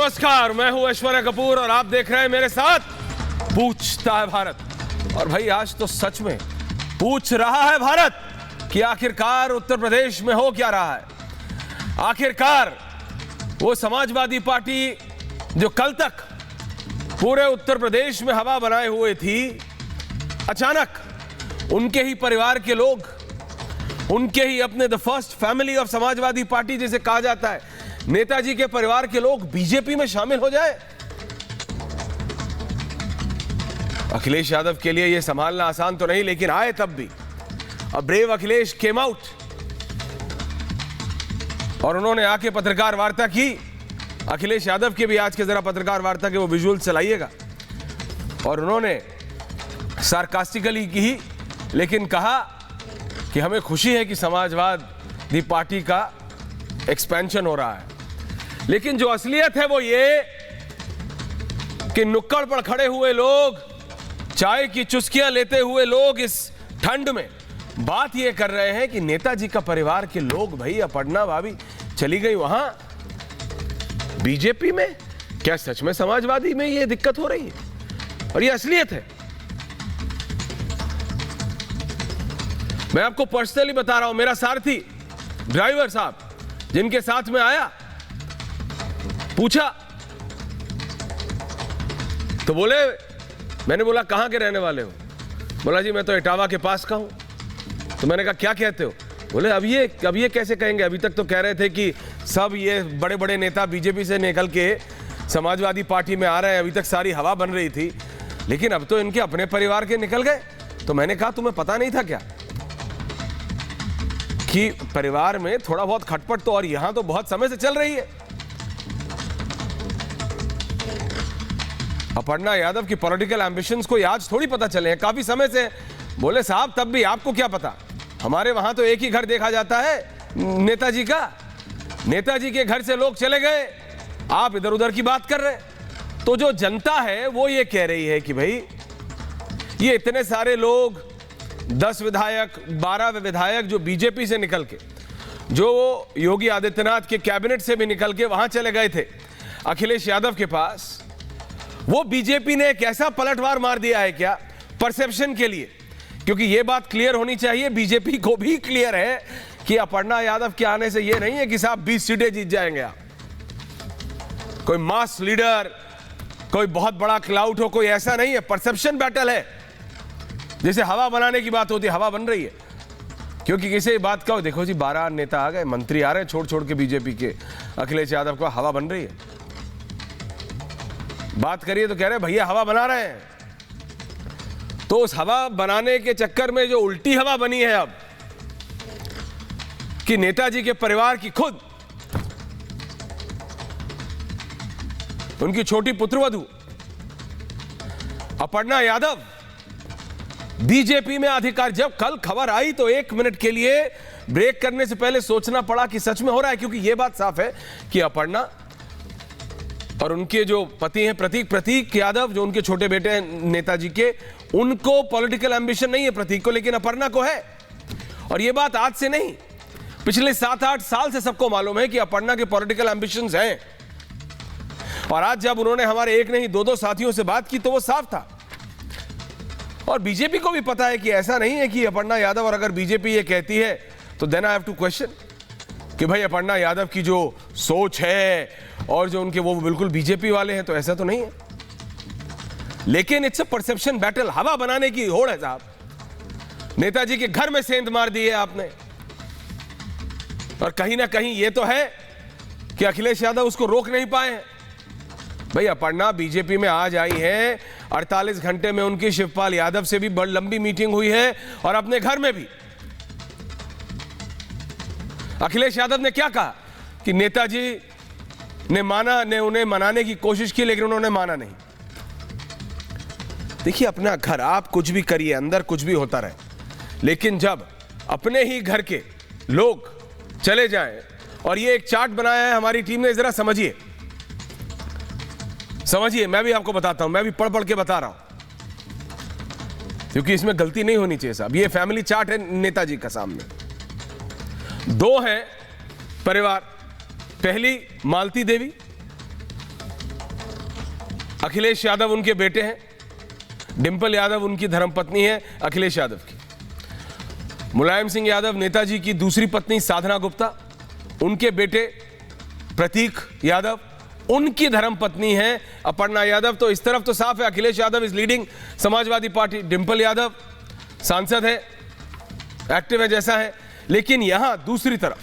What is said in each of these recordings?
नमस्कार, मैं हूं ऐश्वर्या कपूर और आप देख रहे हैं मेरे साथ पूछता है भारत। और भाई आज तो सच में पूछ रहा है भारत कि आखिरकार उत्तर प्रदेश में हो क्या रहा है। आखिरकार वो समाजवादी पार्टी जो कल तक पूरे उत्तर प्रदेश में हवा बनाए हुए थी, अचानक उनके ही परिवार के लोग, उनके ही अपने the first family of Samajwadi party जिसे कहा जाता है, नेताजी के परिवार के लोग बीजेपी में शामिल हो जाए। अखिलेश यादव के लिए यह संभालना आसान तो नहीं, लेकिन आए तब भी। अब ब्रेव अखिलेश केम आउट और उन्होंने आके पत्रकार वार्ता की। अखिलेश यादव के भी आज के जरा पत्रकार वार्ता के वो विजुअल चलाइएगा। और उन्होंने सार्कास्टिकली की, लेकिन कहा कि हमें खुशी है कि समाजवादी पार्टी का एक्सपेंशन हो रहा है। लेकिन जो असलियत है वो ये कि नुक्कड़ पर खड़े हुए लोग, चाय की चुस्कियां लेते हुए लोग इस ठंड में बात ये कर रहे हैं कि नेताजी का परिवार के लोग, भाई अपर्णा भाभी चली गई वहां बीजेपी में। क्या सच में समाजवादी में ये दिक्कत हो रही है? और ये असलियत है। मैं आपको पर्सनली बता रहा हूं, मेरा सारथी ड्राइवर साहब जिनके साथ में आया, पूछा तो बोले, मैंने बोला कहां के रहने वाले हो? बोला जी मैं तो इटावा के पास का हूं। तो मैंने कहा क्या कहते हो? बोले अब ये कैसे कहेंगे, अभी तक तो कह रहे थे कि सब ये बड़े बड़े नेता बीजेपी से निकल के समाजवादी पार्टी में आ रहे हैं, अभी तक सारी हवा बन रही थी, लेकिन अब तो इनके अपने परिवार के निकल गए। तो मैंने कहा तुम्हें पता नहीं था क्या कि परिवार में थोड़ा बहुत खटपट तो और यहां तो बहुत समय से चल रही है। अपर्णा यादव की पॉलिटिकल एम्बिशंस को आज थोड़ी पता चले हैं, काफी समय से। बोले साहब तब भी आपको क्या पता, हमारे वहां तो एक ही घर देखा जाता है नेताजी का। नेताजी के घर से लोग चले गए, आप इधर उधर की बात कर रहे हैं। तो जो जनता है वो ये कह रही है कि भाई ये इतने सारे लोग, 10 विधायक 12 विधायक जो बीजेपी से निकल के, जो योगी आदित्यनाथ के कैबिनेट से भी निकल के वहां चले गए थे अखिलेश यादव के पास, वो बीजेपी ने एक ऐसा पलटवार मार दिया है क्या परसेप्शन के लिए? क्योंकि ये बात क्लियर होनी चाहिए, बीजेपी को भी क्लियर है कि अपर्णा यादव के आने से ये नहीं है कि साहब 20 सीटें जीत जाएंगे आप। कोई मास लीडर, कोई बहुत बड़ा क्लाउड हो, कोई ऐसा नहीं है। परसेप्शन बैटल है। जैसे हवा बनाने की बात होती है, हवा बन रही है। क्योंकि किसी बात का, देखो जी 12 नेता आ गए, मंत्री आ रहे हैं छोड़ छोड़ के बीजेपी के, अखिलेश यादव को हवा बन रही है। बात करिए तो कह रहे हैं भैया हवा बना रहे हैं। तो उस हवा बनाने के चक्कर में जो उल्टी हवा बनी है अब, कि नेताजी के परिवार की खुद उनकी छोटी पुत्रवधू अपर्णा यादव बीजेपी में अधिकार। जब कल खबर आई तो 1 मिनट के लिए ब्रेक करने से पहले सोचना पड़ा कि सच में हो रहा है, क्योंकि यह बात साफ है कि अपर्णा और उनके जो पति हैं प्रतीक यादव, जो उनके छोटे बेटे हैं नेताजी के, उनको पॉलिटिकल एम्बिशन नहीं है प्रतीक को, लेकिन अपर्णा को है। और यह बात आज से नहीं, पिछले 7-8 साल से सबको मालूम है कि अपर्णा के पॉलिटिकल एम्बिशंस हैं। और आज जब उन्होंने हमारे एक नहीं 2 साथियों से बात की तो वो साफ था। और बीजेपी को भी पता है कि ऐसा नहीं है कि अपर्णा यादव, और अगर बीजेपी ये कहती है तो then I have two question कि भाई अपर्णा यादव की जो सोच है और जो उनके वो बिल्कुल बीजेपी वाले हैं, तो ऐसा तो नहीं है। लेकिन इट्स अ परसेप्शन बैटल। हवा बनाने की होड़ है साहब। नेताजी के घर में सेंध मार दी है आपने। और कहीं ना कहीं ये तो है कि अखिलेश यादव उसको रोक नहीं पाए हैं। भाई अपर्णा बीजेपी में आज आई है, 48 घंटे में उनकी शिवपाल यादव से भी बड़ी लंबी मीटिंग हुई है, और अपने घर में भी अखिलेश यादव ने क्या कहा कि नेताजी ने उन्हें मनाने की कोशिश की, लेकिन उन्होंने माना नहीं। देखिए अपना घर, आप कुछ भी करिए, अंदर कुछ भी होता रहे, लेकिन जब अपने ही घर के लोग चले जाएं, और ये एक चार्ट बनाया है हमारी टीम ने, जरा समझिए, मैं भी आपको बताता हूं, मैं भी पढ़ पढ़ के बता रहा हूं, क्योंकि इसमें गलती नहीं होनी चाहिए साहब। ये फैमिली चार्ट है नेताजी का सामने। 2 हैं परिवार, पहली मालती देवी, अखिलेश यादव उनके बेटे हैं, डिंपल यादव उनकी धर्मपत्नी है अखिलेश यादव की। मुलायम सिंह यादव नेताजी की दूसरी पत्नी साधना गुप्ता, उनके बेटे प्रतीक यादव, उनकी धर्मपत्नी है अपर्णा यादव। तो इस तरफ तो साफ है Akhilesh Yadav is leading Samajwadi party. Dimple Yadav सांसद है, एक्टिव है जैसा है, लेकिन यहां दूसरी तरफ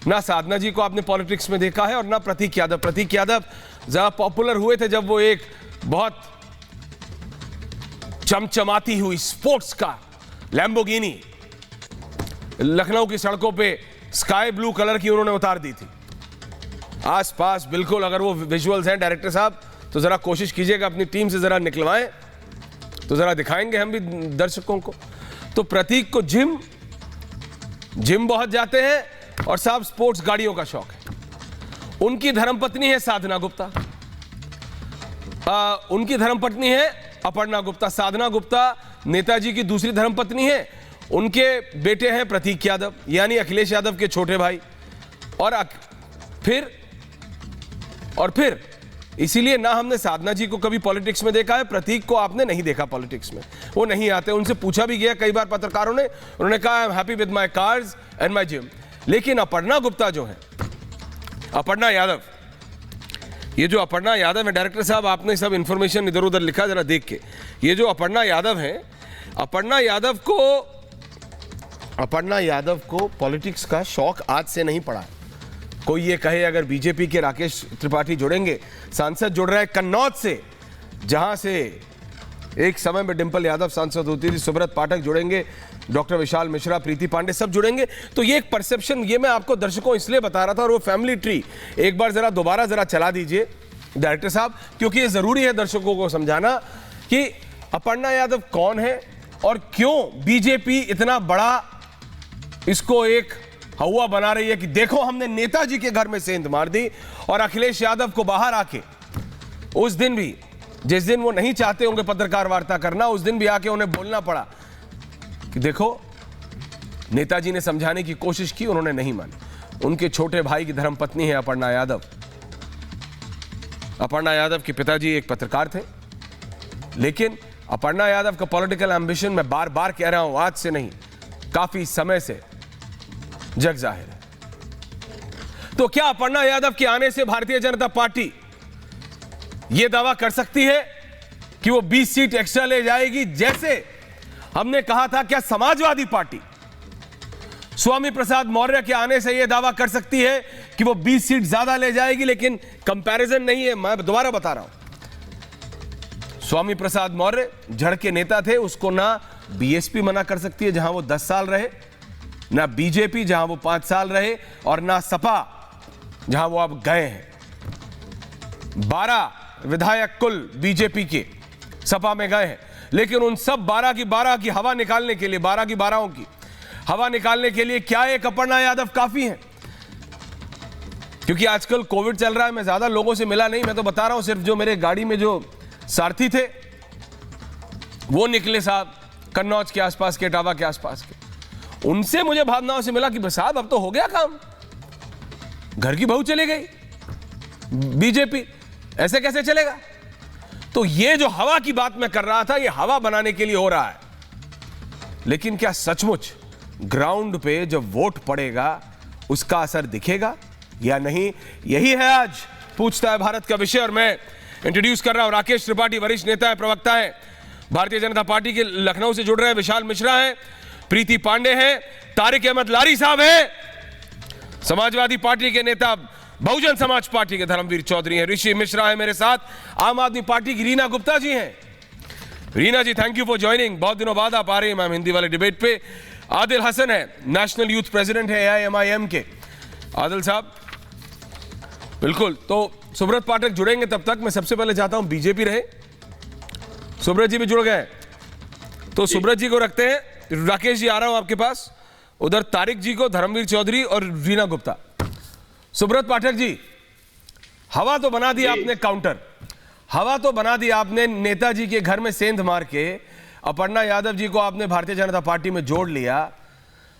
ना साधना जी को आपने पॉलिटिक्स में देखा है और ना प्रतीक यादव। प्रतीक यादव ज्यादा पॉपुलर हुए थे जब वो एक बहुत चमचमाती हुई स्पोर्ट्स कार लैम्बोर्गिनी लखनऊ की सड़कों पे स्काई ब्लू कलर की उन्होंने उतार दी थी। आसपास बिल्कुल, अगर वो विजुअल्स हैं डायरेक्टर साहब तो जरा कोशिश कीजिएगा अपनी टीम से जरा निकलवाएं तो जरा दिखाएंगे हम भी दर्शकों को। तो प्रतीक को जिम बहुत जाते हैं और साहब स्पोर्ट्स गाड़ियों का शौक है। उनकी धर्मपत्नी है साधना गुप्ता, उनकी धर्मपत्नी है अपर्णा गुप्ता। साधना गुप्ता नेताजी की दूसरी धर्मपत्नी है, उनके बेटे हैं प्रतीक यादव यानी अखिलेश यादव के छोटे भाई। और फिर इसीलिए ना हमने साधना जी को कभी पॉलिटिक्स में देखा है, प्रतीक को आपने नहीं देखा पॉलिटिक्स में, वो नहीं आते। उनसे पूछा भी गया कई बार पत्रकारों ने, उन्होंने कहा I am happy with my cars and my gym. लेकिन अपर्णा गुप्ता जो है, अपर्णा यादव, ये जो अपर्णा यादव है, डायरेक्टर साहब आपने सब इंफॉर्मेशन इधर उधर लिखा, जरा देख के। ये जो अपर्णा यादव है, अपर्णा यादव को पॉलिटिक्स का शौक आज से नहीं पड़ा। कोई ये कहे अगर बीजेपी के राकेश त्रिपाठी जुड़ेंगे, सांसद जुड़ रहे हैं कन्नौज से, जहां से एक समय में डिंपल यादव सांसद होती थी, सुब्रत पाठक जुड़ेंगे, डॉक्टर विशाल मिश्रा, प्रीति पांडे सब जुड़ेंगे, तो ये एक परसेप्शन, ये मैं आपको दर्शकों इसलिए बता रहा था। और वो फैमिली ट्री एक बार जरा दोबारा जरा चला दीजिए डायरेक्टर साहब, क्योंकि ये जरूरी है दर्शकों को समझाना कि अपर्णा यादव कौन है और क्यों बीजेपी इतना बड़ा इसको एक हवा बना रही है कि देखो हमने नेताजी के घर में सेंध मार दी। और अखिलेश यादव को बाहर आके उस दिन भी, जिस दिन वो नहीं चाहते होंगे पत्रकार वार्ता करना, उस दिन भी आके उन्हें बोलना पड़ा कि देखो नेताजी ने समझाने की कोशिश की, उन्होंने नहीं मानी। उनके छोटे भाई की धर्मपत्नी है अपर्णा यादव। अपर्णा यादव के पिताजी एक पत्रकार थे, लेकिन अपर्णा यादव का पॉलिटिकल एम्बिशन, मैं बार बार कह रहा हूं, आज से नहीं काफी समय से जग जाहिर है। तो क्या अपर्णा यादव के आने से भारतीय जनता पार्टी यह दावा कर सकती है कि वो 20 सीट एक्स्ट्रा ले जाएगी, जैसे हमने कहा था? क्या समाजवादी पार्टी स्वामी प्रसाद मौर्य के आने से यह दावा कर सकती है कि वो 20 सीट ज्यादा ले जाएगी? लेकिन कंपैरिजन नहीं है, मैं दोबारा बता रहा हूं। स्वामी प्रसाद मौर्य जड़ के नेता थे, उसको ना बीएसपी मना कर सकती है जहां वो 10 साल रहे, ना बीजेपी जहां वो 5 साल रहे, और ना सपा जहां वो अब गए हैं। 12 विधायक कुल बीजेपी के सपा में गए हैं, लेकिन उन सब 12 की हवा निकालने के लिए, 12 की 12 की हवा निकालने के लिए क्या एक अपर्णा यादव काफी है? क्योंकि आजकल कोविड चल रहा है, मैं ज्यादा लोगों से मिला नहीं, मैं तो बता रहा हूं सिर्फ जो मेरे गाड़ी में जो सारथी थे वो निकले साहब कन्नौज के आसपास के, इटावा के आसपास के, उनसे मुझे भावनाओं से मिला कि साहब अब तो हो गया काम, घर की बहू चली गई बीजेपी, ऐसे कैसे चलेगा? तो ये जो हवा की बात मैं कर रहा था, ये हवा बनाने के लिए हो रहा है। लेकिन क्या सचमुच ग्राउंड पे जब वोट पड़ेगा उसका असर दिखेगा या नहीं? यही है आज पूछता है भारत का विषय। और मैं इंट्रोड्यूस कर रहा हूं राकेश त्रिपाठी, वरिष्ठ नेता है, प्रवक्ता है भारतीय जनता पार्टी के, लखनऊ से जुड़ रहे हैं। विशाल मिश्रा है, प्रीति पांडे हैं, तारिक अहमद लारी साहब हैं, समाजवादी पार्टी के नेता, बहुजन समाज पार्टी के धर्मवीर चौधरी हैं, ऋषि मिश्रा है मेरे साथ, आम आदमी पार्टी की रीना गुप्ता जी हैं। रीना जी थैंक यू फॉर ज्वाइनिंग, बहुत दिनों बाद आप आ रही हैं मैम हिंदी वाले डिबेट पे। आदिल हसन है, नेशनल यूथ प्रेसिडेंट है AIMIM के। आदिल साहब बिल्कुल, तो सुब्रत पाठक जुड़ेंगे, तब तक मैं सबसे पहले चाहता हूं बीजेपी रहे। सुब्रत जी भी जुड़ गए, तो सुब्रत जी को रखते हैं। राकेश जी आ रहा हूं आपके पास, उधर तारिक जी को, धर्मवीर चौधरी और रीना गुप्ता। सुब्रत पाठक जी, हवा तो बना दी आपने, काउंटर हवा तो बना दी आपने, नेताजी के घर में सेंध मार के अपर्णा यादव जी को आपने भारतीय जनता पार्टी में जोड़ लिया,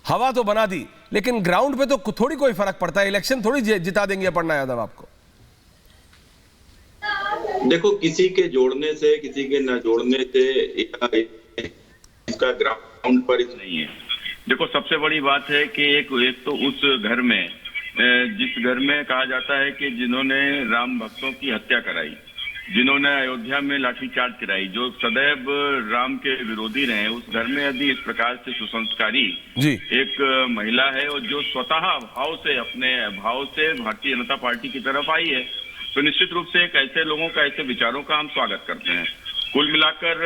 हवा तो बना दी, लेकिन ग्राउंड पे तो थोड़ी कोई फर्क पड़ता है, इलेक्शन थोड़ी जिता देंगे अपर्णा यादव आपको। देखो, किसी के जोड़ने से, किसी के न जोड़ने से इसका ग्राउंड पर नहीं है। देखो, सबसे बड़ी बात है कि एक तो उस घर में, जिस घर में कहा जाता है कि जिन्होंने राम भक्तों की हत्या कराई, जिन्होंने अयोध्या में लाठीचार्ज कराई, जो सदैव राम के विरोधी रहे, उस घर में यदि इस प्रकार से सुसंस्कारी एक महिला है और जो स्वतः अपने भाव से भारतीय जनता पार्टी की तरफ आई है, तो निश्चित रूप से एक ऐसे लोगों का, ऐसे विचारों का हम स्वागत करते हैं। कुल मिलाकर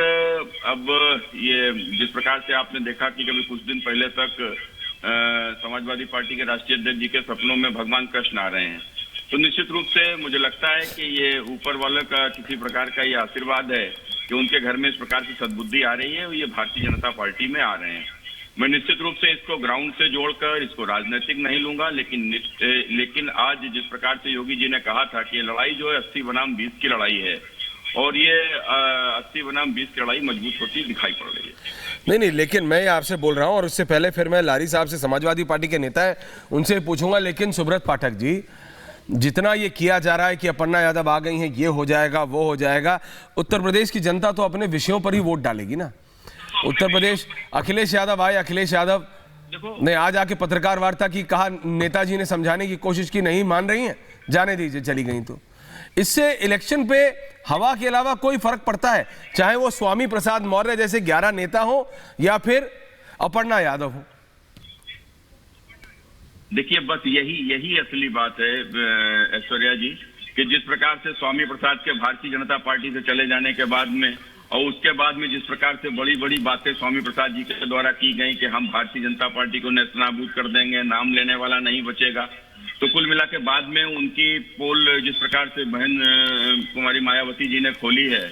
अब ये जिस प्रकार से आपने देखा कि कभी कुछ दिन पहले तक समाजवादी पार्टी के राष्ट्रीय अध्यक्ष जी के सपनों में भगवान कृष्ण आ रहे हैं, तो निश्चित रूप से मुझे लगता है कि ये ऊपर वाले का किसी प्रकार का ये आशीर्वाद है कि उनके घर में इस प्रकार की सद्बुद्धि आ रही है और ये भारतीय जनता पार्टी में आ रहे हैं। मैं निश्चित रूप से इसको ग्राउंड से जोड़कर इसको राजनीतिक नहीं लूंगा, लेकिन आज जिस प्रकार से योगी जी ने कहा था कि ये लड़ाई जो है 80 बनाम 20 की लड़ाई है, और ये 80 बनाम 20 की लड़ाई मजबूत होती दिखाई पड़ रही है। नहीं, लेकिन मैं आपसे बोल रहा हूं, और उससे पहले फिर मैं लारी साहब से, समाजवादी पार्टी के नेता है, उनसे पूछूंगा। लेकिन सुब्रत पाठक जी, जितना ये किया जा रहा है कि अपर्णा यादव आ गई हैं, ये हो जाएगा, वो हो जाएगा, उत्तर प्रदेश की जनता तो अपने विषयों पर ही वोट डालेगी ना। उत्तर प्रदेश, अखिलेश यादव आए, अखिलेश यादव ने आज आके पत्रकार वार्ता की, कहा नेताजी ने समझाने की कोशिश की, नहीं मान रही हैं, जाने दीजिए, चली गई। तो इससे इलेक्शन पे हवा के अलावा कोई फर्क पड़ता है, चाहे वो स्वामी प्रसाद मौर्य जैसे 11 नेता हो या फिर अपर्णा यादव हो? देखिए, बस यही असली बात है ऐश्वर्या जी, कि जिस प्रकार से स्वामी प्रसाद के भारतीय जनता पार्टी से चले जाने के बाद में, और उसके बाद में जिस प्रकार से बड़ी बड़ी बातें स्वामी प्रसाद जी के द्वारा की गई कि हम भारतीय जनता पार्टी को नेस्तनाबूद कर देंगे, नाम लेने वाला नहीं बचेगा, तो कुल मिला के बाद में उनकी पोल जिस प्रकार से बहन कुमारी मायावती जी ने खोली है,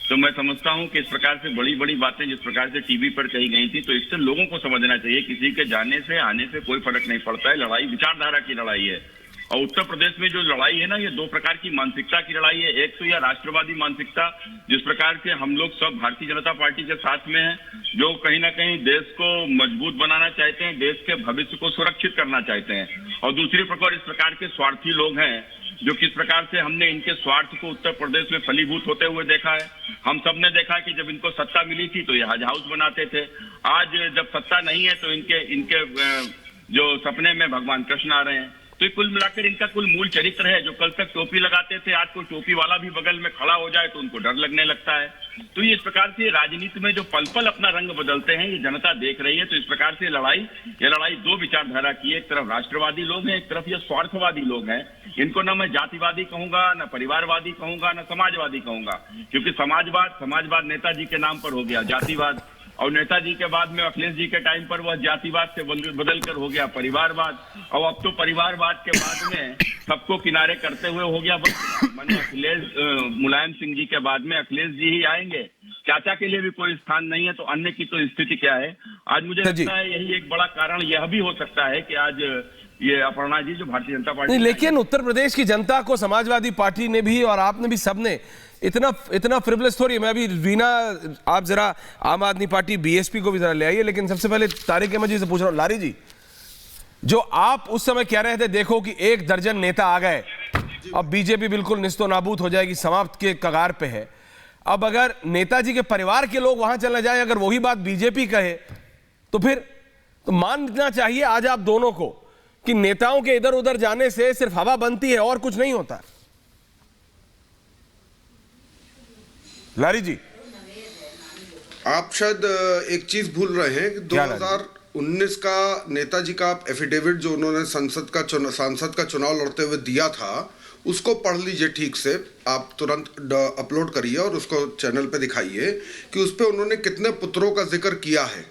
तो मैं समझता हूं कि इस प्रकार से बड़ी बड़ी बातें जिस प्रकार से टीवी पर कही गई थी, तो इससे लोगों को समझना चाहिए किसी के जाने से आने से कोई फर्क नहीं पड़ता है। लड़ाई विचारधारा की लड़ाई है, और उत्तर प्रदेश में जो लड़ाई है ना, ये 2 प्रकार की मानसिकता की लड़ाई है। एक तो यह राष्ट्रवादी मानसिकता, जिस प्रकार से हम लोग सब भारतीय जनता पार्टी के साथ में हैं, जो कहीं ना कहीं देश को मजबूत बनाना चाहते हैं, देश के भविष्य को सुरक्षित करना चाहते हैं, और दूसरी प्रकार इस प्रकार के स्वार्थी लोग हैं जो किस प्रकार से हमने इनके स्वार्थ को उत्तर प्रदेश में फलीभूत होते हुए देखा है। हम सब ने देखा कि जब इनको सत्ता मिली थी तो ये हज हाउस बनाते थे, आज जब सत्ता नहीं है तो इनके जो सपने में भगवान कृष्ण आ रहे हैं। तो कुल मिलाकर इनका कुल मूल चरित्र है, जो कल तक टोपी लगाते थे, आज कोई टोपी वाला भी बगल में खड़ा हो जाए तो उनको डर लगने लगता है। तो ये इस प्रकार से राजनीति में जो पल पल अपना रंग बदलते हैं, ये जनता देख रही है। तो इस प्रकार से ये लड़ाई 2 विचारधारा की है, एक तरफ राष्ट्रवादी लोग हैं, एक तरफ ये स्वार्थवादी लोग हैं। इनको ना मैं जातिवादी कहूंगा, ना परिवारवादी कहूंगा, ना समाजवादी कहूंगा, क्योंकि समाजवाद नेताजी के नाम पर हो गया जातिवाद, और नेताजी के बाद में अखिलेश जी के टाइम पर वह जातिवाद से बदल कर हो गया परिवारवाद, और अब तो परिवारवाद के बाद में सबको किनारे करते हुए हो गया मैंने मुलायम सिंह जी के बाद में अखिलेश जी ही आएंगे, चाचा के लिए भी कोई स्थान नहीं है। तो अन्य की तो स्थिति क्या है आज? मुझे लगता है यही एक बड़ा कारण यह भी हो सकता है कि आज ये अपर्णा जी जो भारतीय जनता पार्टी, लेकिन उत्तर प्रदेश की जनता को समाजवादी पार्टी ने भी और आपने भी, सबने इतना फ्रिवलेस थोड़ी है। मैं अभी रीना, आप जरा आम आदमी पार्टी बीएसपी को भी जरा ले आइए, लेकिन सबसे पहले तारिक अहमद जी से पूछ रहा हूं। लारी जी, जो आप उस समय कह रहे थे, देखो कि 1 दर्जन नेता आ गए, अब बीजेपी बिल्कुल निस्तो नाबूद हो जाएगी, समाप्त के कगार पे है। अब अगर नेताजी के परिवार के लोग वहां चले जाए, अगर वही बात बीजेपी कहे, तो फिर तो मानना चाहिए आज आप दोनों को कि नेताओं के इधर उधर जाने से सिर्फ हवा बनती है और कुछ नहीं होता। लारी जी, आप शायद एक चीज भूल रहे हैं कि 2019 का नेताजी का एफिडेविट जो उन्होंने सांसद का चुनाव लड़ते हुए दिया था, उसको पढ़ लीजिए ठीक से, आप तुरंत अपलोड करिए और उसको चैनल पे दिखाइए कि उस पे उन्होंने कितने पुत्रों का जिक्र किया है।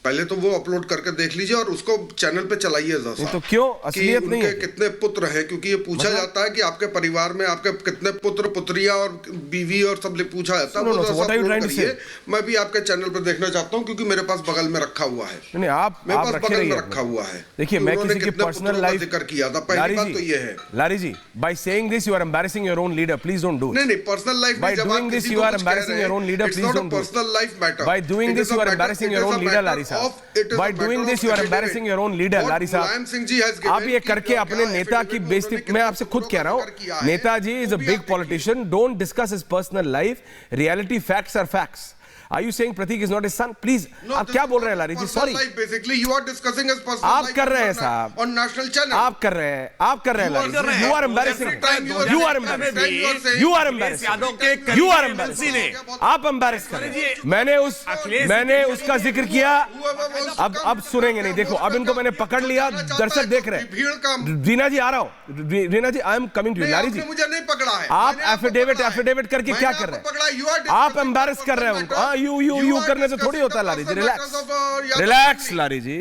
पहले तो वो अपलोड करके देख लीजिए और उसको चैनल पे चलाइए जरा। तो क्यों असलियत नहीं है? कितने पुत्र हैं, क्योंकि ये पूछा जाता है कि आपके परिवार में आपके कितने पुत्र पुत्रियां और बीवी और सब पूछा जाता है। मैं भी आपके चैनल पे देखना चाहता हूँ, क्योंकि मेरे पास बगल में रखा हुआ है। मेरे पास बगल में रखा हुआ है। देखिए, मैं किसी की पर्सनल लाइफ जिक्र किया था, पहली बात तो ये है। Lari ji, by saying this you are embarrassing your own leader, please don't do. नहीं, personal life by doing this you are embarrassing your own leader, please don't do. Personal life matter, by doing this you are embarrassing your own leader. Lari साहब, साहब, by doing this you are embarrassing your own leader, लारी साहब। आप ये करके अपने नेता की बेइज्जती, मैं आपसे खुद कह रहा हूँ, Netaji is a big politician, don't discuss his personal life, reality facts are facts। Are you saying Pratik is not his son? Please, आप क्या बोल रहे हैं लारी जी? Sorry, basically you are discussing his personal आप life कर रहे हैं साहब, on national channel। आप कर रहे हैं लारी जी, you are embarrassing, you are embarrassing, you are embarrassing, you are embarrassing, आप embarrass कर रहे हैं। मैंने उसका जिक्र किया, अब सुनेंगे नहीं। देखो, अब इनको मैंने पकड़ लिया, दर्शक देख रहे हैं। रीना जी आ रहा हूँ, Reena ji I am coming to you. Lari ji मुझे नहीं पकड़ा है, आप एफिडेविट करके क्या कर रहे हैं? आप एम्बैरेस कर रहे हैं उनको। यू करने से थोड़ी होता है लारी जी। रिलैक्स लारी जी,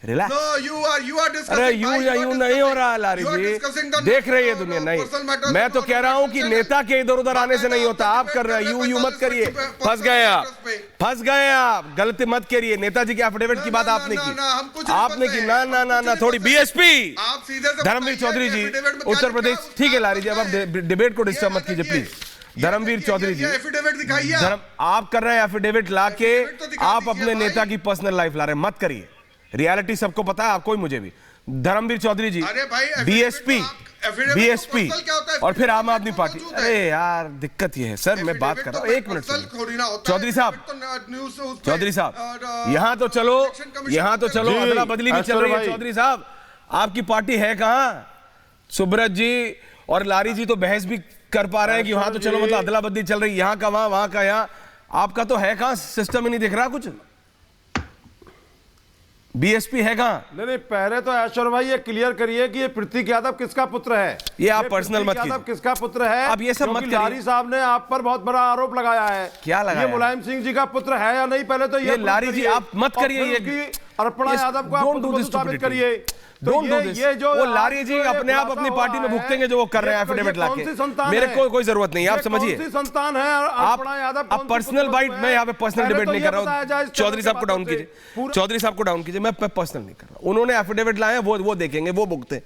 रिलैक्स। अरे यू नहीं हो रहा है लारी जी, देख रही है दुनिया। नहीं, मैं तो कह रहा हूं कि नेता के इधर उधर आने से नहीं होता। आप कर रहे हैं, यू मत करिए, फंस गए आप, गलती मत करिए। नेताजी के एफिडेविट की बात आपने की, ना थोड़ी बीएसपी। धर्मवीर चौधरी जी, उत्तर प्रदेश, ठीक है लारी जी, अब आप डिबेट को डिस्टर्ब मत कीजिए प्लीज। धर्मवीर चौधरी जी, आप कर रहे हैं एफिडेविट लाके, आप अपने नेता की पर्सनल लाइफ ला रहे हैं, मत करिए। रियलिटी सबको पता है, आपको ही मुझे भी। धर्मवीर चौधरी जी, बीएसपी और फिर आम आदमी पार्टी। अरे यार, दिक्कत ये है सर, मैं बात कर रहा हूँ, एक मिनट चौधरी साहब, यहाँ तो चलो अदला बदली भी चल रही है। चौधरी साहब, आपकी पार्टी है कहाँ? सुब्रत जी और लारी जी तो बहस भी कर पा रहे हैं कि वहां तो चलो, मतलब अदला बदली चल रही, यहाँ का वहां का यहाँ। आपका तो है कहाँ? सिस्टम ही नहीं दिख रहा कुछ। बीएसपी है कहाँ? नहीं, पहले तो ऐश्वर्य भाई ये क्लियर करिए कि ये प्रतीक यादव किसका पुत्र है। ये आप पर्सनल मत कीजिए, किसका पुत्र है। अब ये सब मत करिए। लारी साहब ने आप पर बहुत बड़ा आरोप लगाया है। क्या लगाया? ये मुलायम सिंह जी का पुत्र है या नहीं, पहले तो ये लारी जी आप मत करिए। ये अर्पणा यादव को आप साबित करिए। ये जो वो लारी जी अपने आप अपनी पार्टी में भुगतेंगे जो वो कर रहे हैं एफिडेविट लाके। मेरे को कोई जरूरत नहीं है, आप समझिए। संतान है आप पर्सनल बाइट, मैं यहाँ पे पर्सनल डिबेट नहीं कर रहा हूँ। चौधरी साहब को डाउन कीजिए, मैं पर्सनल नहीं कर रहा। उन्होंने एफिडेविट लाए, वो देखेंगे, वो भुगते।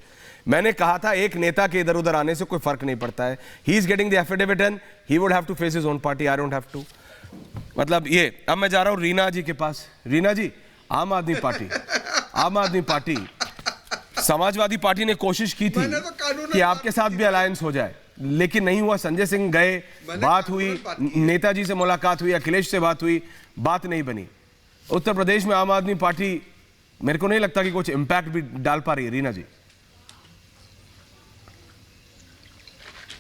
मैंने कहा था एक नेता के इधर उधर आने से कोई फर्क नहीं पड़ता है। He is getting the affidavit and he would have to face his own party, I don't have to. मतलब ये, अब मैं जा रहा हूँ रीना जी के पास। रीना जी, आम आदमी पार्टी समाजवादी पार्टी ने कोशिश की थी कि आपके साथ भी अलायंस हो जाए, लेकिन नहीं हुआ। संजय सिंह गए, बात हुई, नेताजी से मुलाकात हुई, अखिलेश से बात हुई, बात नहीं बनी। उत्तर प्रदेश में आम आदमी पार्टी मेरे को नहीं लगता कि कुछ इंपैक्ट भी डाल पा रही है। रीना जी।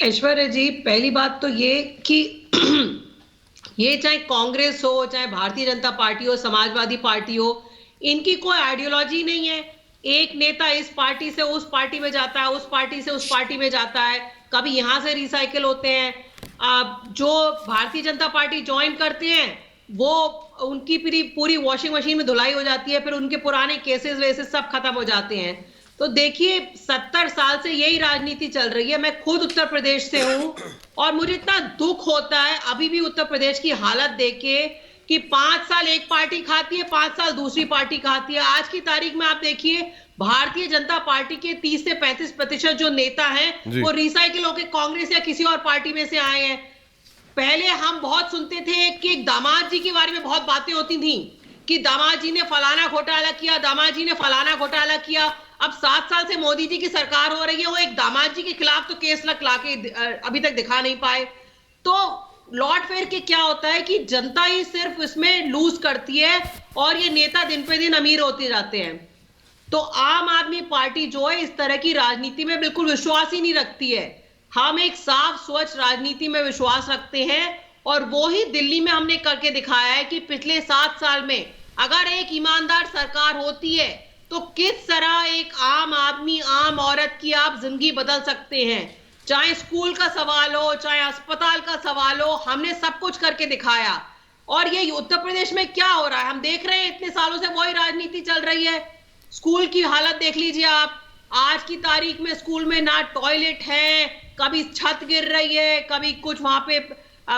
ऐश्वर्या जी, पहली बात तो ये कि ये चाहे कांग्रेस हो, चाहे भारतीय जनता पार्टी हो, समाजवादी पार्टी हो, इनकी कोई आइडियोलॉजी नहीं है। एक नेता इस पार्टी से उस पार्टी में जाता है, उस पार्टी से उस पार्टी में जाता है, कभी यहां से रिसाइकिल होते हैं। जो भारतीय जनता पार्टी ज्वाइन करते हैं वो उनकी पूरी वॉशिंग मशीन में धुलाई हो जाती है, फिर उनके पुराने केसेस वेसेस सब खत्म हो जाते हैं। तो देखिए, 70 साल से यही राजनीति चल रही है। मैं खुद उत्तर प्रदेश से हूं और मुझे इतना दुख होता है अभी भी उत्तर प्रदेश की हालत देख के कि 5 साल एक पार्टी खाती है, 5 साल दूसरी पार्टी खाती है। आज की तारीख में आप देखिए, भारतीय जनता पार्टी के 30 से 35% जो नेता हैं वो रिसाइकिल होकर कांग्रेस या किसी और पार्टी में से आए हैं। पहले हम बहुत सुनते थे कि दामाद जी के बारे में बहुत बातें होती थी कि दामाद जी ने फलाना घोटाला किया, दामाद जी ने फलाना घोटाला किया। अब 7 साल से मोदी जी की सरकार हो रही है, वो एक दामाद जी के खिलाफ तो केस ला के अभी तक दिखा नहीं पाए। तो लौट फेर के क्या होता है कि जनता ही सिर्फ इसमें लूज करती है और ये नेता दिन पे दिन अमीर होते जाते हैं। तो आम आदमी पार्टी जो है इस तरह की राजनीति में बिल्कुल विश्वास ही नहीं रखती है। हम एक साफ स्वच्छ राजनीति में विश्वास रखते हैं और वो ही दिल्ली में हमने करके दिखाया है कि पिछले 7 साल में अगर एक ईमानदार सरकार होती है तो किस तरह एक आम आदमी, आम औरत की आप जिंदगी बदल सकते हैं। चाहे स्कूल का सवाल हो, चाहे अस्पताल का सवाल हो, हमने सब कुछ करके दिखाया। और ये उत्तर प्रदेश में क्या हो रहा है हम देख रहे हैं, इतने सालों से वही राजनीति चल रही है। स्कूल की हालत देख लीजिए आप, आज की तारीख में स्कूल में ना टॉयलेट है, कभी छत गिर रही है, कभी कुछ वहां पे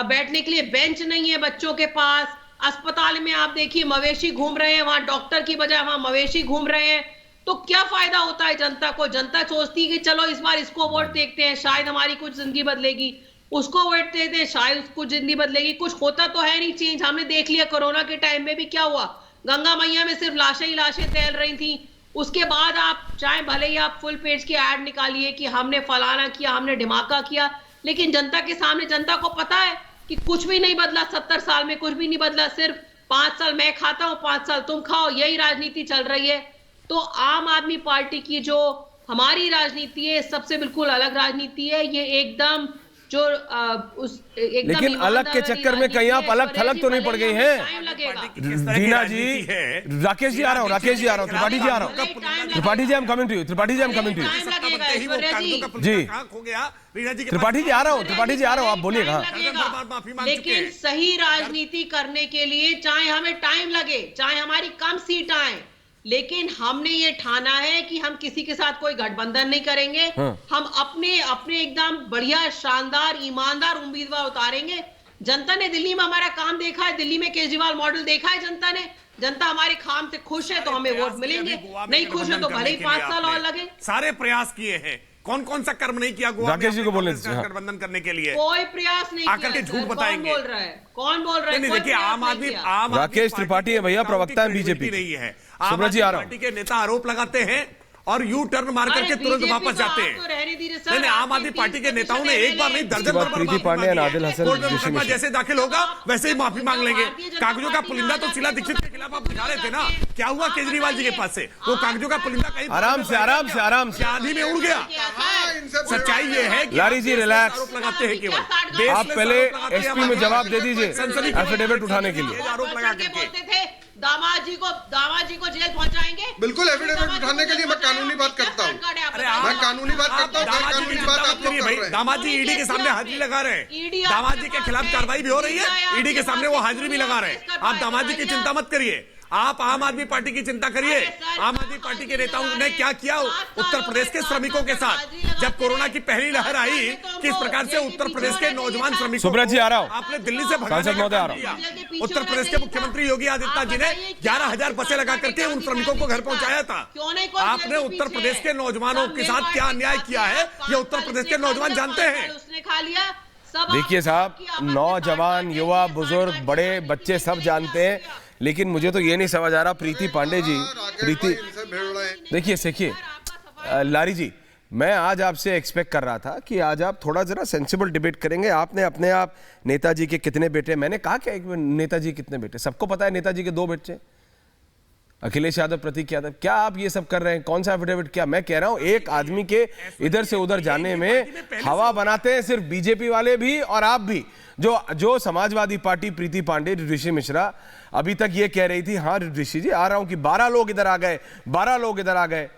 बैठने के लिए बेंच नहीं है बच्चों के पास। अस्पताल में आप देखिए मवेशी घूम रहे हैं, वहां डॉक्टर की बजाय वहां मवेशी घूम रहे हैं। तो क्या फायदा होता है जनता को? जनता सोचती है कि चलो इस बार इसको वोट देखते हैं, शायद हमारी कुछ जिंदगी बदलेगी, उसको वोट देते हैं, शायद कुछ जिंदगी बदलेगी। कुछ होता तो है नहीं चेंज। हमने देख लिया कोरोना के टाइम में भी क्या हुआ, गंगा मैया में सिर्फ लाशें ही लाशें तैर रही थी। उसके बाद आप चाहे भले ही आप फुल पेज की ऐड निकालिए कि हमने फलाना किया, हमने धमाका किया, लेकिन जनता के सामने जनता को पता है कि कुछ भी नहीं बदला। 70 साल में कुछ भी नहीं बदला। सिर्फ 5 साल मैं खाता हूं, 5 साल तुम खाओ, यही राजनीति चल रही है। तो आम आदमी पार्टी की जो हमारी राजनीति है, सबसे बिल्कुल अलग राजनीति है। ये एकदम जो एकदम लेकिन अलग के चक्कर में कहीं आप अलग थलग तो नहीं पड़ गई हैं? टाइम लगेगा। रीना जी, राकेश जी आ रहा हूं, राकेश जी आ रहा हूं, त्रिपाठी जी आ रहा हूं, Tripathi ji I am coming to you, Tripathi ji I am coming to you जी, त्रिपाठी जी आ रहा हूं, त्रिपाठी जी आ रहा हूं, आप बोलिएगा। लेकिन सही राजनीति करने के लिए चाहे हमें टाइम लगे, चाहे हमारी कम सीट आए, लेकिन हमने ये ठाना है कि हम किसी के साथ कोई गठबंधन नहीं करेंगे। हम अपने एकदम बढ़िया शानदार ईमानदार उम्मीदवार उतारेंगे। जनता ने दिल्ली में हमारा काम देखा है, दिल्ली में केजरीवाल मॉडल देखा है जनता ने। जनता हमारे काम से खुश है तो हमें वोट मिलेंगे, नहीं खुश है तो भले ही 5 साल और लगे। सारे प्रयास किए हैं, कौन कौन सा कर्म नहीं किया गोवा में राकेश जी को बोलने गठबंधन करने के लिए? कोई प्रयास नहीं आकर के झूठ बताएंगे। कौन बोल रहा है? कौन बोल रहा है? नहीं देखिए, आम आदमी राकेश त्रिपाठी है भैया, प्रवक्ता है बीजेपी नहीं है। सुब्रत जी आ रहा हूं। पार्टी के नेता आरोप लगाते हैं और यू टर्न मार करके तुरंत वापस जाते हैं। नहीं, आम आदमी पार्टी के नेताओं ने एक बार नहीं दर्जन बार प्रीति पांडे, नादिल हसन, मुकदमा जैसे दाखिल होगा वैसे ही माफी मांग लेंगे। कागजों का पुलिंदा तो शीला दीक्षित के खिलाफ आप दिखा रहे थे ना, क्या हुआ केजरीवाल जी के पास से? वो कागजों का पुलिंदा कहीं आराम से आराम से आराम से आंधी में उड़ गया। सच्चाई ये है कि लारी जी रिलैक्स, आरोप लगाते हैं केवल। आप पहले एसपी में जवाब दे दीजिए एफिडेविट उठाने के लिए। आरोप लगा करके बोलते थे दामाद जी को जेल पहुंचाएंगे। बिल्कुल एफिडेविट उठाने के लिए मैं कानूनी बात करता हूँ, मैं कानूनी बात करता हूँ, कानूनी बात आप लोग कर रहे हैं। दामाद जी ईडी के सामने हाजिरी लगा रहे हैं, दामाद जी के खिलाफ कार्रवाई भी हो रही है, ईडी के सामने वो हाजिरी भी लगा रहे हैं। आप दामाद जी की चिंता मत करिए, आप आम आदमी पार्टी की चिंता करिए। आम आदमी पार्टी के नेताओं ने क्या किया उत्तर प्रदेश के श्रमिकों के साथ जब कोरोना की पहली लहर आई, किस प्रकार से उत्तर प्रदेश के नौजवान श्रमिकों सुब्रत जी आ रहा हूं, आपने दिल्ली से भगाने का काम किया। उत्तर प्रदेश के मुख्यमंत्री योगी आदित्यनाथ जी ने 11,000 बसें लगा करके उन श्रमिकों को घर पहुंचाया था। आपने उत्तर प्रदेश के नौजवानों के साथ क्या अन्याय किया है, ये उत्तर प्रदेश के नौजवान जानते हैं। उसने खा लिया। देखिए साहब, नौजवान, युवा, बुजुर्ग, बड़े, बच्चे सब जानते हैं, लेकिन मुझे तो ये नहीं समझ आ रहा प्रीति पांडे जी, प्रीति देखिए लारी जी, मैं आज आपसे एक्सपेक्ट कर रहा था कि आज आप थोड़ा जरा सेंसिबल डिबेट करेंगे। आपने अपने आप नेताजी के कितने बेटे, मैंने कहा क्या नेताजी कितने बेटे, सबको पता है नेताजी के 2 बेटे, अखिलेश यादव, प्रतीक यादव। क्या आप ये सब कर रहे हैं? कौन सा एफिडेविट? क्या मैं कह रहा हूं, एक आदमी के इधर से उधर जाने में हवा बनाते हैं सिर्फ बीजेपी वाले भी और आप भी। जो समाजवादी पार्टी, प्रीति पांडे, ऋषि मिश्रा अभी तक ये कह रही थी, हाँ ऋषि जी आ रहा हूं, कि 12 लोग इधर आ गए, 12 लोग इधर आ गए।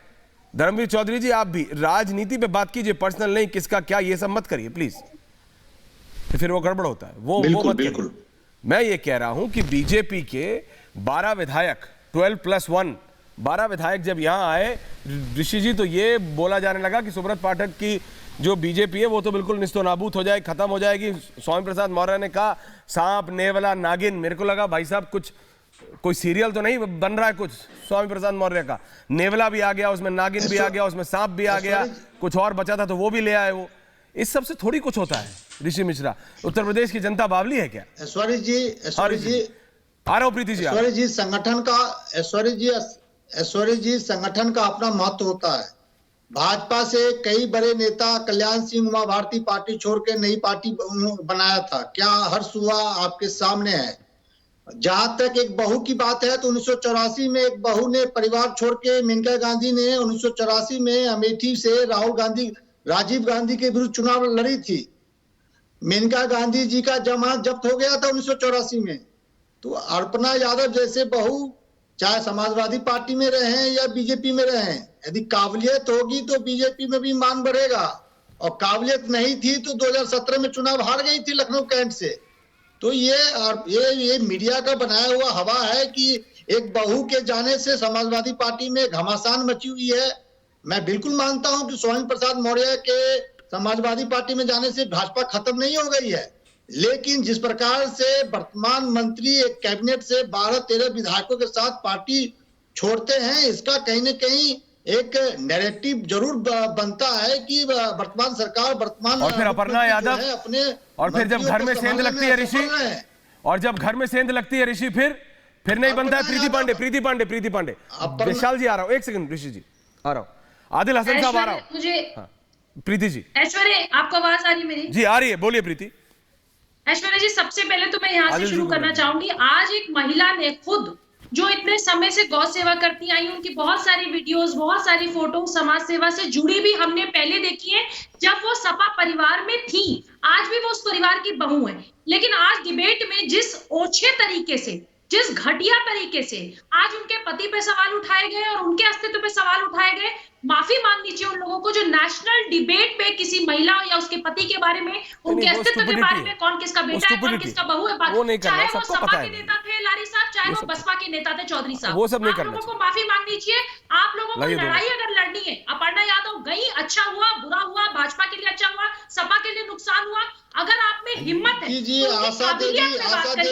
धर्मवीर चौधरी जी, आप भी राजनीति पे बात कीजिए, पर्सनल नहीं, किसका क्या, ये सब मत करिए प्लीज, तो फिर वो गड़बड़ होता है। वो मत करिए। मैं ये कह रहा हूं कि बीजेपी के 12 विधायक, 12+1, 12 विधायक जब यहां आए ऋषि जी, तो ये बोला जाने लगा कि सुब्रत पाठक की जो बीजेपी है वो तो बिल्कुल निस्तो नाबूद हो जाएगी, खत्म हो जाएगी। स्वामी प्रसाद मौर्य ने कहा सांप, नेवला, नागिन। मेरे को लगा भाई साहब कुछ कोई सीरियल तो नहीं बन रहा है कुछ स्वामी प्रसाद मौर्य का। नेवला भी आ गया उसमें, नागिन भी आ गया उसमें, सांप भी आ गया, कुछ और बचा था तो वो भी ले आए। वो इस सब से थोड़ी कुछ होता है। ऋषि मिश्रा, उत्तर प्रदेश की जनता बावली है क्या? ऐश्वर्य जी आ रहा हूं प्रीति जी। ऐश्वर्य जी, संगठन का अपना महत्व होता है। भाजपा से कई बड़े नेता, कल्याण सिंह उमा भारती पार्टी छोड़ के नई पार्टी बनाया था, क्या हर्ष हुआ आपके सामने है। जहां तक एक बहू की बात है तो 1984 में एक बहू ने परिवार छोड़ के, मेनका गांधी ने 1984 में अमेठी से राजीव गांधी के विरुद्ध चुनाव लड़ी थी। मेनका गांधी जी का जमानत जब्त हो गया था 1984 में। तो अर्पणा यादव जैसे बहू चाहे समाजवादी पार्टी में रहे या बीजेपी में रहे, यदि काबिलियत होगी तो बीजेपी में भी मान बढ़ेगा, और काबिलियत नहीं थी तो 2017 में चुनाव हार गई थी लखनऊ कैंट से। तो ये मीडिया का बनाया हुआ हवा है कि एक बहू के जाने से समाजवादी पार्टी में घमासान मची हुई है। मैं बिल्कुल मानता हूं कि स्वामी प्रसाद मौर्य के समाजवादी पार्टी में जाने से भाजपा खत्म नहीं हो गई है, लेकिन जिस प्रकार से वर्तमान मंत्री एक कैबिनेट से 12-13 विधायकों के साथ पार्टी छोड़ते हैं, इसका कहीं न कहीं एक नैरेटिव जरूर बनता है कि वर्तमान सरकार, वर्तमान और फिर अपर्णा यादव अपने, और फिर जब घर में सेंध लगती है ऋषि, और जब घर में सेंध लगती है ऋषि, फिर नहीं बनता है। प्रीति पांडे विशाल जी आ रहा हूं, एक सेकंड ऋषि जी आ रहा हूं, आदिल हसन साहब आ रहा हूं। मुझे प्रीति जी, ऐश्वर्य आपको आवाज आ रही है मेरी? जी आ रही है, बोलिए प्रीति। ऐश्वर्या जी, सबसे पहले तो मैं यहाँ से शुरू करना चाहूंगी, आज एक महिला ने खुद जो इतने समय से गौ सेवा करती आई, उनकी बहुत सारी वीडियोस, बहुत सारी फोटो समाज सेवा से जुड़ी भी हमने पहले देखी है जब वो सपा परिवार में थी। आज भी वो उस परिवार की बहू है, लेकिन आज डिबेट में जिस ओछे तरीके से, जिस घटिया तरीके से आज उनके पति पे सवाल उठाए गए और उनके अस्तित्व पे सवाल उठाए गए, माफी मांगनी चाहिए उन लोगों को जो नेशनल डिबेट में किसी महिला या उसके पति के बारे में, उनके अस्तित्व के बारे में, कौन किसका बेटा है, कौन किसका बहू है, चाहे वो सपा के नेता थे लारी साहब, चाहे वो बसपा के नेता थे चौधरी साहब, वो सब नहीं आप करना लोगों को माफी मांगनी चाहिए। आप लोगों को लड़ाई अगर लड़नी है, अपर्णा यादव गई, अच्छा हुआ, बुरा हुआ, भाजपा के लिए अच्छा हुआ, सपा के लिए नुकसान हुआ, अगर आप में हिम्मत है जी, आशा देवी,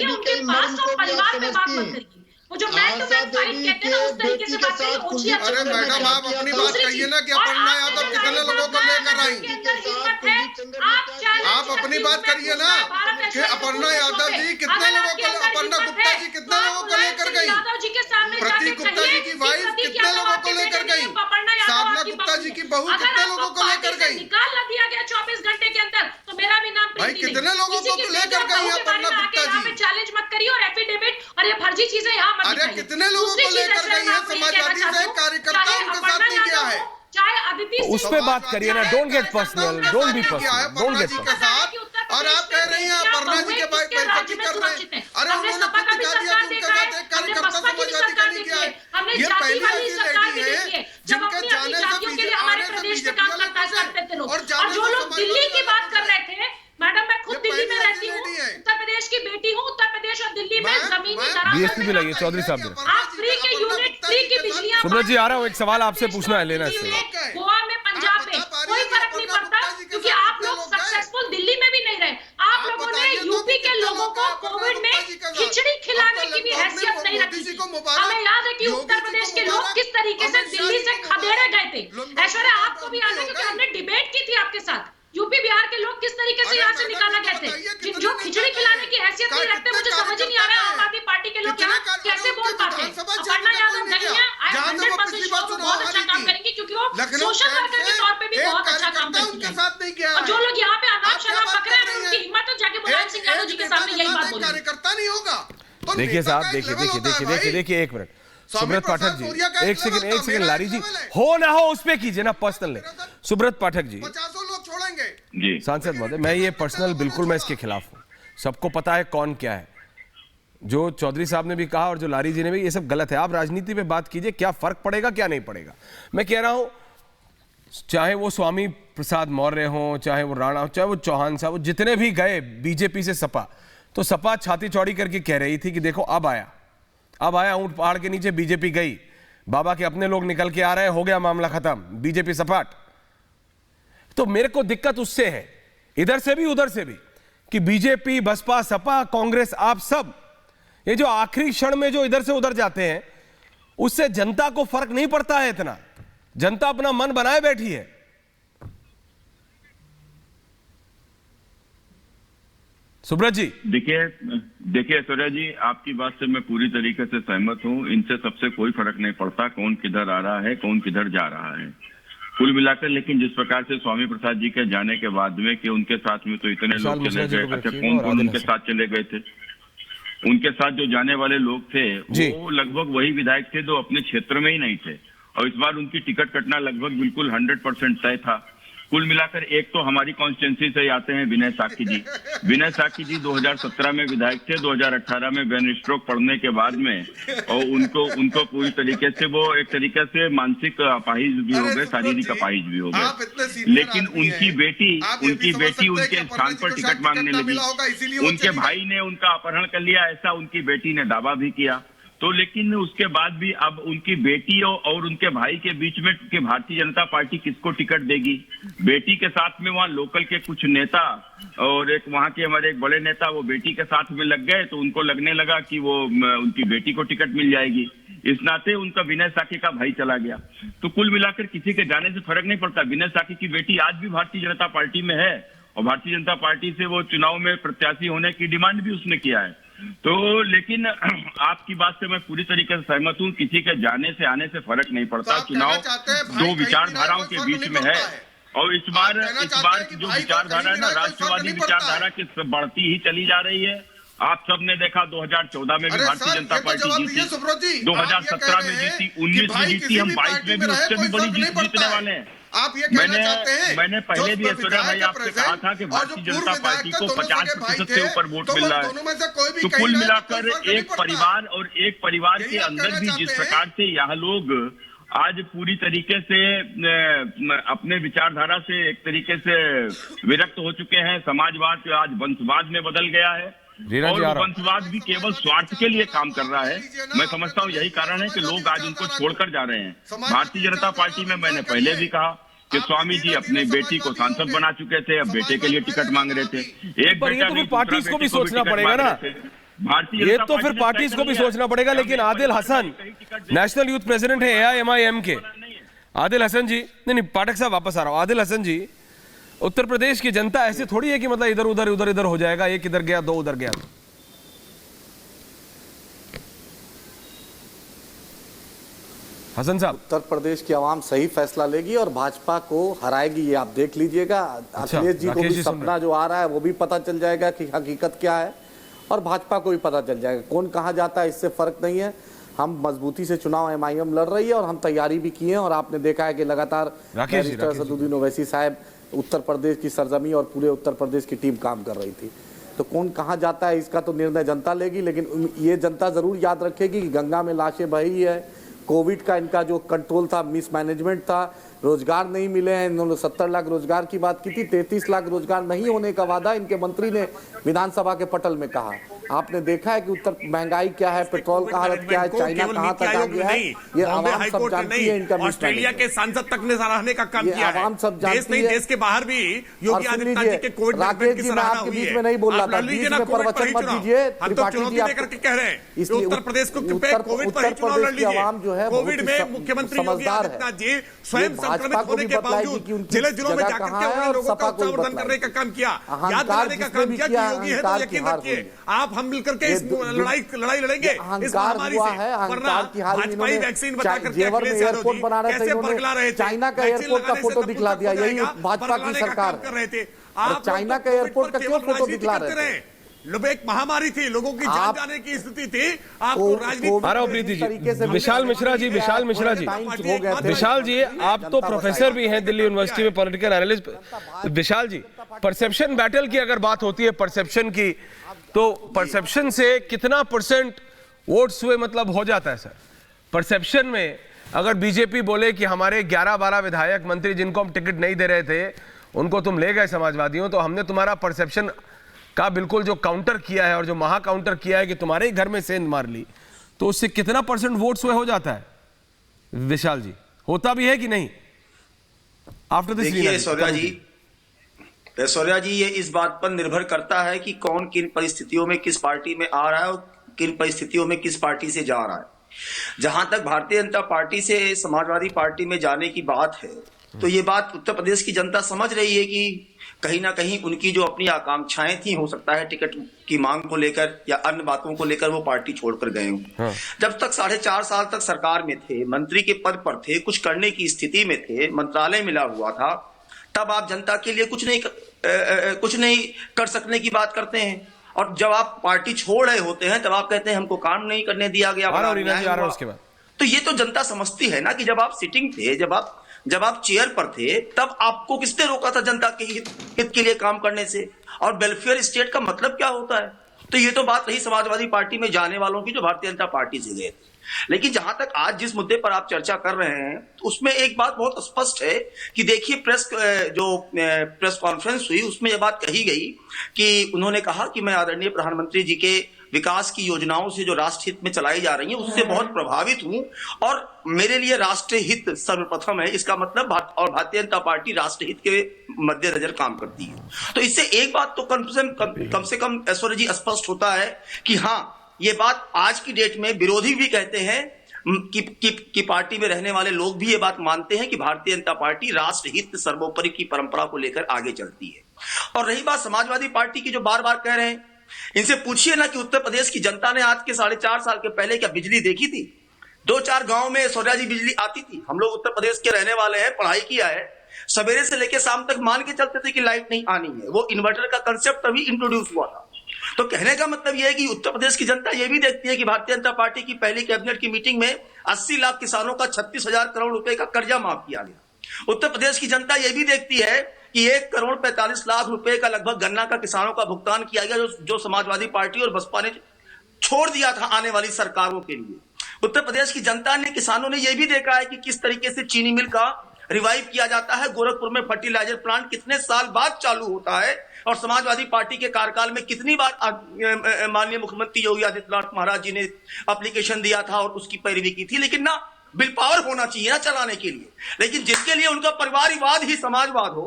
उनके पास और परिवार में बात मत करिए। वो जो मैन टू मैन फाइट कहते हैं ना, उस तरीके से बात करिए। अरे मैडम, आप अपनी बात कहिए ना कि अपर्णा यादव कितने लोगों को लेकर आई। आप अपनी बात करिए ना कि अपर्णा यादव जी कितने लोगों को, अपर्णा गुप्ता जी कितने लोगों को लेकर गई, प्रतीक गुप्ता जी की वाइफ कितने लोगों को लेकर गई, साधना गुप्ता जी की बहू कितने लोगों को लेकर गई, निकाल ना दिया गया 24 घंटे के अंदर तो मेरा भी नाम भाई कितने लोगों को लेकर गई अपर्णा गुप्ता जी। चैलेंज मत करिए और एफिडेविट और ये फर्जी चीजें यहाँ मत अरे कितने लोगों को लेकर गई है, समाजवादी से कार्यकर्ता उनके साथ नहीं गया है, चाहे अदिति उस पे बात करिए ना, don't get personal, don't be personal, don't get के साथ। और आप कह रही हैं अपर्णा जी के भाई बेइज्जती कर रहे हैं। अरे उन्होंने खुद दिखा दिया कि उनके साथ एक कार्यकर्ता समाजवादी का नहीं किया है। ये पहली ऐसी लेडी है जिनके जाने से आने से बीजेपी वाले खुश और जो लोग दिल्ली की बात कर रहे थे, मैडम मैं खुद दिल्ली में रहती हूँ, उत्तर प्रदेश की बेटी हूँ, उत्तर प्रदेश और दिल्ली में जमीनी बीएसपी भी लगी चौधरी साहब ने। आप फ्री के यूनिट, फ्री की बिजलियां, सुब्रत जी आ रहा हूँ, एक सवाल आपसे पूछना है, लेना इससे। गोवा में, पंजाब में कोई फर्क नहीं पड़ता क्योंकि आप लोग सक्सेसफुल दिल्ली में भी नहीं रहे। आप लोगों ने यूपी के लोगों को कोविड में खिचड़ी खिलाने की भी हैसियत नहीं रखी। हमें याद है कि उत्तर प्रदेश के लोग किस तरीके से दिल्ली से खदेड़े गए थे। ऐश्वर्या आपको भी याद है क्योंकि हमने डिबेट की थी आपके साथ। यूपी बिहार के लोग किस तरीके से यहाँ से निकाला गए थे, जो खिचड़ी खिलाने की हैसियत नहीं रखते। मुझे समझ ही नहीं आ रहा आम आदमी पार्टी के लोग यहाँ कैसे बोल पाते हैं। अपर्णा यादव गई हैं, 100% श्योर बहुत अच्छा काम करेंगी क्योंकि वो सोशल वर्कर के तौर पे भी बहुत अच्छा काम करती है। और जो लोग यहाँ पे अनाप शनाप पकड़े हैं, उनकी हिम्मत हो जाके मुलायम सिंह यादव जी के सामने यही बात बोली। कार्यकर्ता नहीं होगा। देखिए साहब, देखिए एक मिनट, सुब्रत पाठक जी एक सेकंड, लारी जी हो ना हो उस पे कीजिए ना, पर्सनल। सुब्रत पाठक जी, 50 लोग छोड़ेंगे जी। सांसद महोदय, मैं ये पर्सनल बिल्कुल मैं इसके खिलाफ हूं। सबको पता है कौन क्या है, जो चौधरी साहब ने भी कहा और जो लारी जी ने भी, ये सब गलत है। आप राजनीति पे बात कीजिए, क्या फर्क पड़ेगा क्या नहीं पड़ेगा। मैं कह रहा हूं, चाहे वो स्वामी प्रसाद मौर्य हो, चाहे वो राणा हो, चाहे वो चौहान साहब, जितने भी गए बीजेपी से सपा, तो सपा छाती चौड़ी करके कह रही थी कि देखो अब आया ऊंट पहाड़ के नीचे, बीजेपी गई, बाबा के अपने लोग निकल के आ रहे, हो गया मामला खत्म, बीजेपी सपाट। तो मेरे को दिक्कत उससे है, इधर से भी उधर से भी, कि बीजेपी, बसपा, सपा, कांग्रेस, आप सब ये जो आखिरी क्षण में जो इधर से उधर जाते हैं, उससे जनता को फर्क नहीं पड़ता है इतना। जनता अपना मन बनाए बैठी है। सुब्रत जी, देखिए ऐश्वर्या जी, आपकी बात से मैं पूरी तरीके से सहमत हूं। इनसे सबसे कोई फर्क नहीं पड़ता कौन किधर आ रहा है, कौन किधर जा रहा है, कुल मिलाकर। लेकिन जिस प्रकार से स्वामी प्रसाद जी के जाने के बाद में कि उनके साथ में तो इतने लोग चले गए, अच्छा कौन उनके साथ चले गए थे? उनके साथ जो जाने वाले लोग थे वो लगभग वही विधायक थे जो अपने क्षेत्र में ही नहीं थे, और इस बार उनकी टिकट कटना लगभग बिल्कुल 100% तय था। कुल मिलाकर एक तो हमारी कॉन्स्टिट्यूंसी से आते हैं विनय साखी जी। विनय साखी जी 2017 में विधायक थे, 2018 में ब्रेन स्ट्रोक पड़ने के बाद में, और उनको पूरी तरीके से वो एक तरीके से मानसिक अपाहिज भी हो गए, शारीरिक अपाहिज भी हो गए। लेकिन उनकी बेटी उनके स्थान पर टिकट मांगने लगी। उनके भाई ने उनका अपहरण कर लिया, ऐसा उनकी बेटी ने दावा भी किया। तो लेकिन उसके बाद भी अब उनकी बेटी और उनके भाई के बीच में कि भारतीय जनता पार्टी किसको टिकट देगी। बेटी के साथ में वहाँ लोकल के कुछ नेता और एक वहाँ के हमारे एक बड़े नेता वो बेटी के साथ में लग गए, तो उनको लगने लगा कि वो उनकी बेटी को टिकट मिल जाएगी। इस नाते उनका विनय साखी का भाई चला गया। तो कुल मिलाकर किसी के जाने से फर्क नहीं पड़ता। विनय साखी की बेटी आज भी भारतीय जनता पार्टी में है और भारतीय जनता पार्टी से वो चुनाव में प्रत्याशी होने की डिमांड भी उसने किया है। तो लेकिन आपकी बात से मैं पूरी तरीके से सहमत हूँ, किसी के जाने से आने से फर्क नहीं पड़ता। चुनाव दो विचारधाराओं के बीच में है, और इस बार की जो विचारधारा है ना, राष्ट्रवादी विचारधारा की बढ़ती ही चली जा रही है। आप सब ने देखा 2014 में भी भारतीय जनता पार्टी जीती, 2017 में जीती, 19 में जीती, हम 22 में भी उससे भी बड़ी जीत जीतने वाले हैं। आप ये कहना चाहते हैं, मैंने पहले भी ऐश्वर्या भाई आपसे कहा था कि भारतीय जनता पार्टी को 50% से ऊपर वोट मिल रहा है। तो कुल मिलाकर एक परिवार और एक परिवार के अंदर भी जिस प्रकार से यह लोग आज पूरी तरीके से अपने विचारधारा से एक तरीके से विरक्त हो चुके हैं, समाजवाद आज वंशवाद में बदल गया है, और वंशवाद भी केवल स्वार्थ के लिए काम कर रहा है। मैं समझता हूँ यही कारण है कि लोग आज उनको छोड़कर जा रहे हैं। भारतीय जनता पार्टी में मैंने पहले भी कहा कि स्वामी जी अपनी बेटी को सांसद बना चुके थे, अब बेटे के लिए टिकट मांग रहे थे। एक बेटा नहीं, पार्टी को भी सोचना पड़ेगा ना, ये तो फिर पार्टीज को भी सोचना पड़ेगा। लेकिन Adil Hasan national youth president है AIMIM के, आदिल हसन जी, नहीं पाठक साहब वापस आ रहा हूं। आदिल हसन जी, उत्तर प्रदेश की जनता ऐसे थोड़ी है कि मतलब इधर उधर हो जाएगा, एक इधर गया दो उधर गया। हसन साहब, उत्तर प्रदेश की आवाम सही फैसला लेगी और भाजपा को हराएगी, ये आप देख लीजिएगा। अखिलेश जी को भी सपना जो आ रहा है वो भी पता चल जाएगा कि हकीकत क्या है, और भाजपा को भी पता चल जाएगा। कौन कहां जाता है इससे फर्क नहीं है। हम मजबूती से चुनाव MIM लड़ रही है और हम तैयारी भी किए हैं, और आपने देखा है कि लगातार बैरिस्टर असदुद्दीन ओवैसी साहब उत्तर प्रदेश की सरजमी और पूरे उत्तर प्रदेश की टीम काम कर रही थी। तो कौन कहां जाता है इसका तो निर्णय जनता लेगी, लेकिन ये जनता जरूर याद रखेगी कि गंगा में लाशें बही है, कोविड का इनका जो कंट्रोल था, मिसमैनेजमेंट था, रोजगार नहीं मिले हैं। इन्होंने 70 लाख रोजगार की बात की थी, 33 लाख रोजगार नहीं होने का वादा इनके मंत्री ने विधानसभा के पटल में कहा। आपने देखा है कि उत्तर महंगाई क्या है, पेट्रोल का हालत क्या है, चाइना कहां तक आ गया है, ये आवाम सब जानती है। इनका ऑस्ट्रेलिया के सांसद तक ने सराहने का काम किया है, आवाम सब जानती है। देश के बाहर भी योगी आदित्यनाथ जी के कोविड राकेश जी, मैं आपके बीच में नहीं बोल रहा था, बीच में प्रवचन मत दीजिए। त्रिपाठी जी आप कह रहे हैं उत्तर प्रदेश को कोविड पर ही चुनाव लड़ लीजिए। आवाम जो है कोविड में मुख्यमंत्री योगी आदित्यनाथ जी स्वयं संक्रमित होने के बावजूद जिलों में जाकर के उन्होंने लोगों का उत्साहवर्धन करने का काम किया, याद दिलाने का काम किया कि योगी है तो यकीन रखिए आप हम मिलकर के इस लड़ाई लड़ेंगे इस महामारी से। वरना भाजपा ही वैक्सीन बता करके एयरपोर्ट बना रहे थे, इन्होंने चाइना का एयरपोर्ट का फोटो दिखला दिया। यही भाजपा की सरकार कर रहे थे। चाइना का एयरपोर्ट का क्यों फोटो दिखला रहे थे? एक महामारी थी, लोगों की जान जाने की स्थिति थी। आपको राजनीति विशाल मिश्रा जी, विशाल जी आप तो प्रोफेसर भी हैं दिल्ली यूनिवर्सिटी में, पॉलिटिकल एनालिस्ट। विशाल जी, परसेप्शन बैटल की अगर बात होती है परसेप्शन की, तो परसेप्शन से कितना % वोट्स हुए मतलब हो जाता है सर? परसेप्शन में अगर बीजेपी बोले कि हमारे 11-12 विधायक मंत्री जिनको हम टिकट नहीं दे रहे थे उनको तुम ले गए समाजवादियों, तो हमने तुम्हारा परसेप्शन का बिल्कुल जो काउंटर किया है और जो महा काउंटर किया है कि तुम्हारे ही घर में सेंध मार ली, तो उससे कितना % वोट्स हुए हो जाता है? विशाल जी, होता भी है कि नहीं? आफ्टर दिस ऐश्वर्या जी, ये इस बात पर निर्भर करता है कि कौन किन परिस्थितियों में किस पार्टी में आ रहा है और किन परिस्थितियों में किस पार्टी से जा रहा है। जहां तक भारतीय जनता पार्टी से समाजवादी पार्टी में जाने की बात है, तो ये बात उत्तर प्रदेश की जनता समझ रही है कि कहीं ना कहीं उनकी जो अपनी आकांक्षाएं थी, हो सकता है टिकट की मांग को लेकर या अन्य बातों को लेकर वो पार्टी छोड़कर गए हों। हाँ। जब तक 4.5 साल तक सरकार में थे, मंत्री के पद पर थे, कुछ करने की स्थिति में थे, मंत्रालय मिला हुआ था, तब आप जनता के लिए कुछ नहीं कर सकने की बात करते हैं। और जब आप पार्टी छोड़ रहे होते हैं तब आप कहते हैं हमको काम नहीं करने दिया गया। उसके बाद तो ये तो जनता समझती है ना कि जब आप सिटिंग थे, जब आप चेयर पर थे, तब आपको किसने रोका था जनता के हित के लिए काम करने से? और वेलफेयर स्टेट का मतलब क्या होता है? तो ये तो बात रही समाजवादी पार्टी में जाने वालों की जो भारतीय जनता पार्टी से गए थे। लेकिन जहां तक आज जिस मुद्दे पर आप चर्चा कर रहे हैं, तो उसमें एक बात बहुत स्पष्ट है कि देखिए, प्रेस कॉन्फ्रेंस हुई, उसमें यह बात कही गई कि उन्होंने कहा कि मैं आदरणीय प्रधानमंत्री जी के विकास की योजनाओं से जो राष्ट्र हित में चलाई जा रही है उससे बहुत प्रभावित हूं, और मेरे लिए राष्ट्र हित सर्वप्रथम है। इसका मतलब भारतीय जनता पार्टी राष्ट्र हित के मद्देनजर काम करती है। तो इससे एक बात तो कम से कम ऐश्वर्या जी स्पष्ट होता है कि हाँ, ये बात आज की डेट में विरोधी भी कहते हैं कि पार्टी में रहने वाले लोग भी ये बात मानते हैं कि भारतीय जनता पार्टी राष्ट्र हित सर्वोपरि की परंपरा को लेकर आगे चलती है। और रही बात समाजवादी पार्टी की, जो बार बार कह रहे हैं इनसे पूछिए ना कि उत्तर प्रदेश की जनता ने आज के 4.5 साल के पहले क्या बिजली देखी थी? 2-4 गांव में ऐश्वर्या जी बिजली आती थी। हम लोग उत्तर प्रदेश के रहने वाले हैं, पढ़ाई किया है, सवेरे से लेकर शाम तक मान के चलते थे कि लाइट नहीं आनी है। वो इन्वर्टर का कंसेप्ट अभी इंट्रोड्यूस हुआ था। तो कहने का मतलब यह है कि उत्तर प्रदेश की जनता यह भी देखती है कि भारतीय जनता पार्टी की पहली कैबिनेट की मीटिंग में 80 लाख किसानों का 36,000 करोड़ रुपए का कर्जा माफ किया गया। उत्तर प्रदेश की जनता यह भी देखती है कि 1 करोड़ 45 लाख रुपए का लगभग गन्ना का किसानों का भुगतान किया गया, जो समाजवादी पार्टी और बसपा ने छोड़ दिया था आने वाली सरकारों के लिए। उत्तर प्रदेश की जनता ने, किसानों ने यह भी देखा है कि किस तरीके से चीनी मिल का रिवाइव किया जाता है, गोरखपुर में फर्टिलाइजर प्लांट कितने साल बाद चालू होता है, और समाजवादी पार्टी के कार्यकाल में कितनी बार माननीय मुख्यमंत्री योगी आदित्यनाथ महाराज जी ने एप्लीकेशन दिया था और उसकी पैरवी की थी। लेकिन ना बिल पावर होना चाहिए ना चलाने के लिए। लेकिन जिनके लिए उनका परिवारवाद ही समाजवाद हो,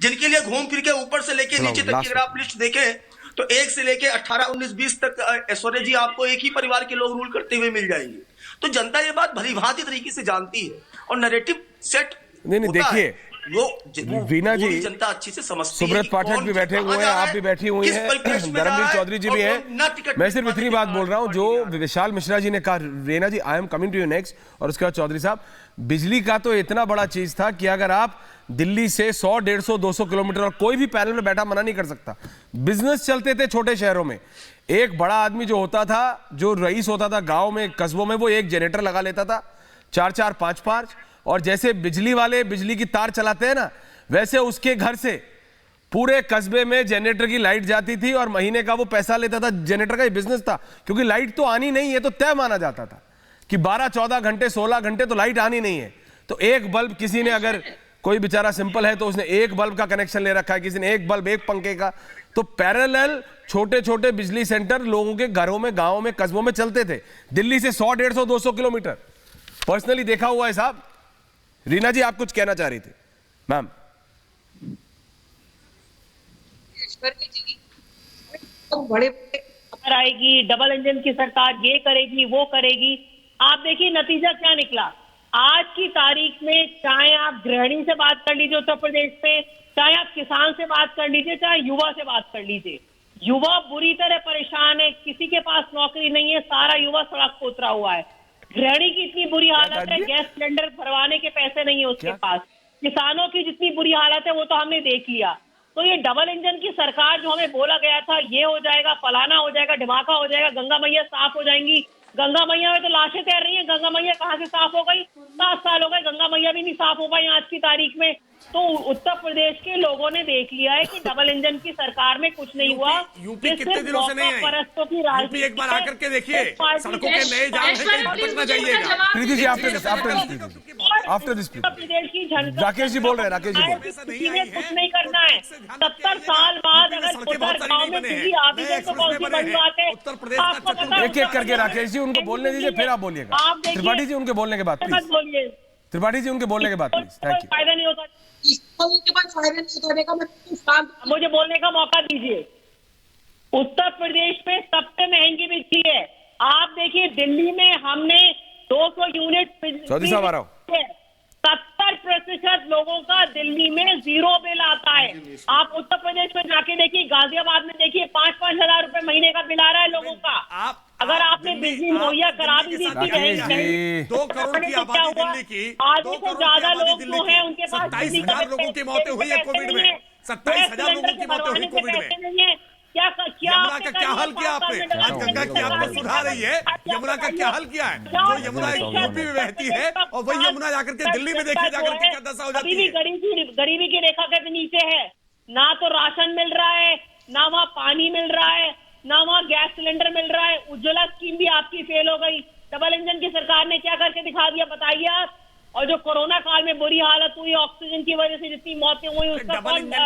जिनके लिए घूम फिर के ऊपर से लेके नीचे तक की अगर आप लिस्ट देखें तो 1 से लेके 18, 19, 20 तक ऐश्वर्या जी आपको एक ही परिवार के लोग रूल करते हुए मिल जाएंगे। तो जनता ये बात भली भांति तरीके से जानती है और नैरेटिव सेट नहीं देखिए, वो वीना जी, जनता अच्छी से समझती है। सुब्रत पाठक भी बैठे हुए हैं, आप भी बैठी हुई हैं, धर्मवीर चौधरी जी भी हैं। मैं सिर्फ इतनी बात बोल रहा हूं जो विशाल मिश्रा जी ने कहा। Reena ji, I am coming to you next, और उसके बाद चौधरी साहब, बिजली का तो इतना बड़ा चीज था कि अगर आप दिल्ली से 100, 150, 200 किलोमीटर, और कोई भी पैनल में बैठा मना नहीं कर सकता, बिजनेस चलते थे छोटे शहरों में। एक बड़ा आदमी जो होता था, जो रईस होता था गांव में, कस्बों में, वो एक जनरेटर लगा लेता था, 4-4, 5-5, और जैसे बिजली वाले बिजली की तार चलाते हैं ना, वैसे उसके घर से पूरे कस्बे में जनरेटर की लाइट जाती थी और महीने का वो पैसा लेता था। जनरेटर का ही बिजनेस था, क्योंकि लाइट तो आनी नहीं है, तो तय माना जाता था कि 12-14 घंटे, 16 घंटे तो लाइट आनी नहीं है। तो एक बल्ब, किसी ने अगर, कोई बेचारा सिंपल है तो उसने एक बल्ब का कनेक्शन ले रखा है, किसी ने एक बल्ब, एक पंखे का, तो पैरेलल छोटे छोटे बिजली सेंटर लोगों के घरों में, गांवों में, कस्बों में चलते थे, दिल्ली से 100, 150, 200 किलोमीटर। पर्सनली देखा हुआ है साहब। रीना जी, आप कुछ कहना चाह रही थी मैम? बड़े आएगी, डबल इंजन की सरकार ये करेगी, वो करेगी। आप देखिए नतीजा क्या निकला। आज की तारीख में चाहे आप गृहिणी से बात कर लीजिए उत्तर प्रदेश में, चाहे आप किसान से बात कर लीजिए, चाहे युवा से बात कर लीजिए, युवा बुरी तरह परेशान है। किसी के पास नौकरी नहीं है, सारा युवा सड़क पर उतरा हुआ है। गृहिणी की इतनी बुरी हालत है, गैस सिलेंडर भरवाने के पैसे नहीं है उसके पास। किसानों की जितनी बुरी हालत है वो तो हमने देख लिया। तो ये डबल इंजन की सरकार जो हमें बोला गया था, ये हो जाएगा, फलाना हो जाएगा, ढमाका हो जाएगा, गंगा मैया साफ हो जाएंगी। गंगा मैया में तो लाशें तैर रही हैं, गंगा मैया कहाँ से साफ हो गई? 7 साल हो गए, गंगा मैया भी नहीं साफ हो पाई आज की तारीख में। तो उत्तर प्रदेश के लोगों ने देख लिया है कि डबल इंजन की सरकार में कुछ नहीं हुआ। यूपी कितने दिनों से नहीं आई? की राजनीति, एक बार आकर के देखिए, सड़कों के नए जाम हैं, भटकना जाइएगा। प्रीति जी, आफ्टर दिस प्रदेश की झंडा, राकेश जी बोल रहे हैं, राकेश जी बोल रहे हैं। किसी ने कुछ नहीं करना है। 70 साल बाद अगर उधर गाँव में बिजली आ भी जाए तो कौन सी बड़ी बात है? आपको पता है, एक एक करके राकेश जी उनको बोलने दीजिए, फिर आप बोलिएगा। त्रिपाठी जी, उनके बोलने के बाद प्लीज बोलिए। त्रिपाठी जी, उनके बोलने के बाद प्लीज। Thank you. फायदा नहीं होता, मुझे बोलने का मौका दीजिए। उत्तर प्रदेश में सबसे महंगी बिजली है। आप देखिए दिल्ली में हमने 200 यूनिट चौधरी साहब आ रहा हूं। 70% लोगों का दिल्ली में 0 बिल आता है। आप उत्तर प्रदेश में जाके देखिए, गाजियाबाद में देखिए, 5-5 हजार रुपए महीने का बिल आ रहा है लोगों का। अगर आपने बिजली मुहैया करा भी दी थी, 2 करोड़ की आबादी दिल्ली की, आधे से ज्यादा लोग जो हैं उनके पास 27,000 लोगों की मौतें हुई है कोविड में। 27,000 लोगों की मौतें हुई कोविड में। यमुना का क्या हल किया आपने? आज गंगा की आपको सुधार रही है, यमुना का क्या हल किया है? जो यमुना यूपी में बहती है और वही यमुना जाकर के दिल्ली में देखिए जाकर के क्या दशा हो जाती है। गरीबी की रेखा के नीचे है। ना तो राशन मिल रहा है, ना वहाँ पानी मिल रहा है, ना वहाँ गैस सिलेंडर मिल रहा है। उज्ज्वला स्कीम भी आपकी फेल हो गई। डबल इंजन की सरकार ने क्या करके दिखा दिया बताइए आप? और जो कोरोना काल में बुरी हालत हुई, ऑक्सीजन की वजह से जितनी मौतें हुई, उसका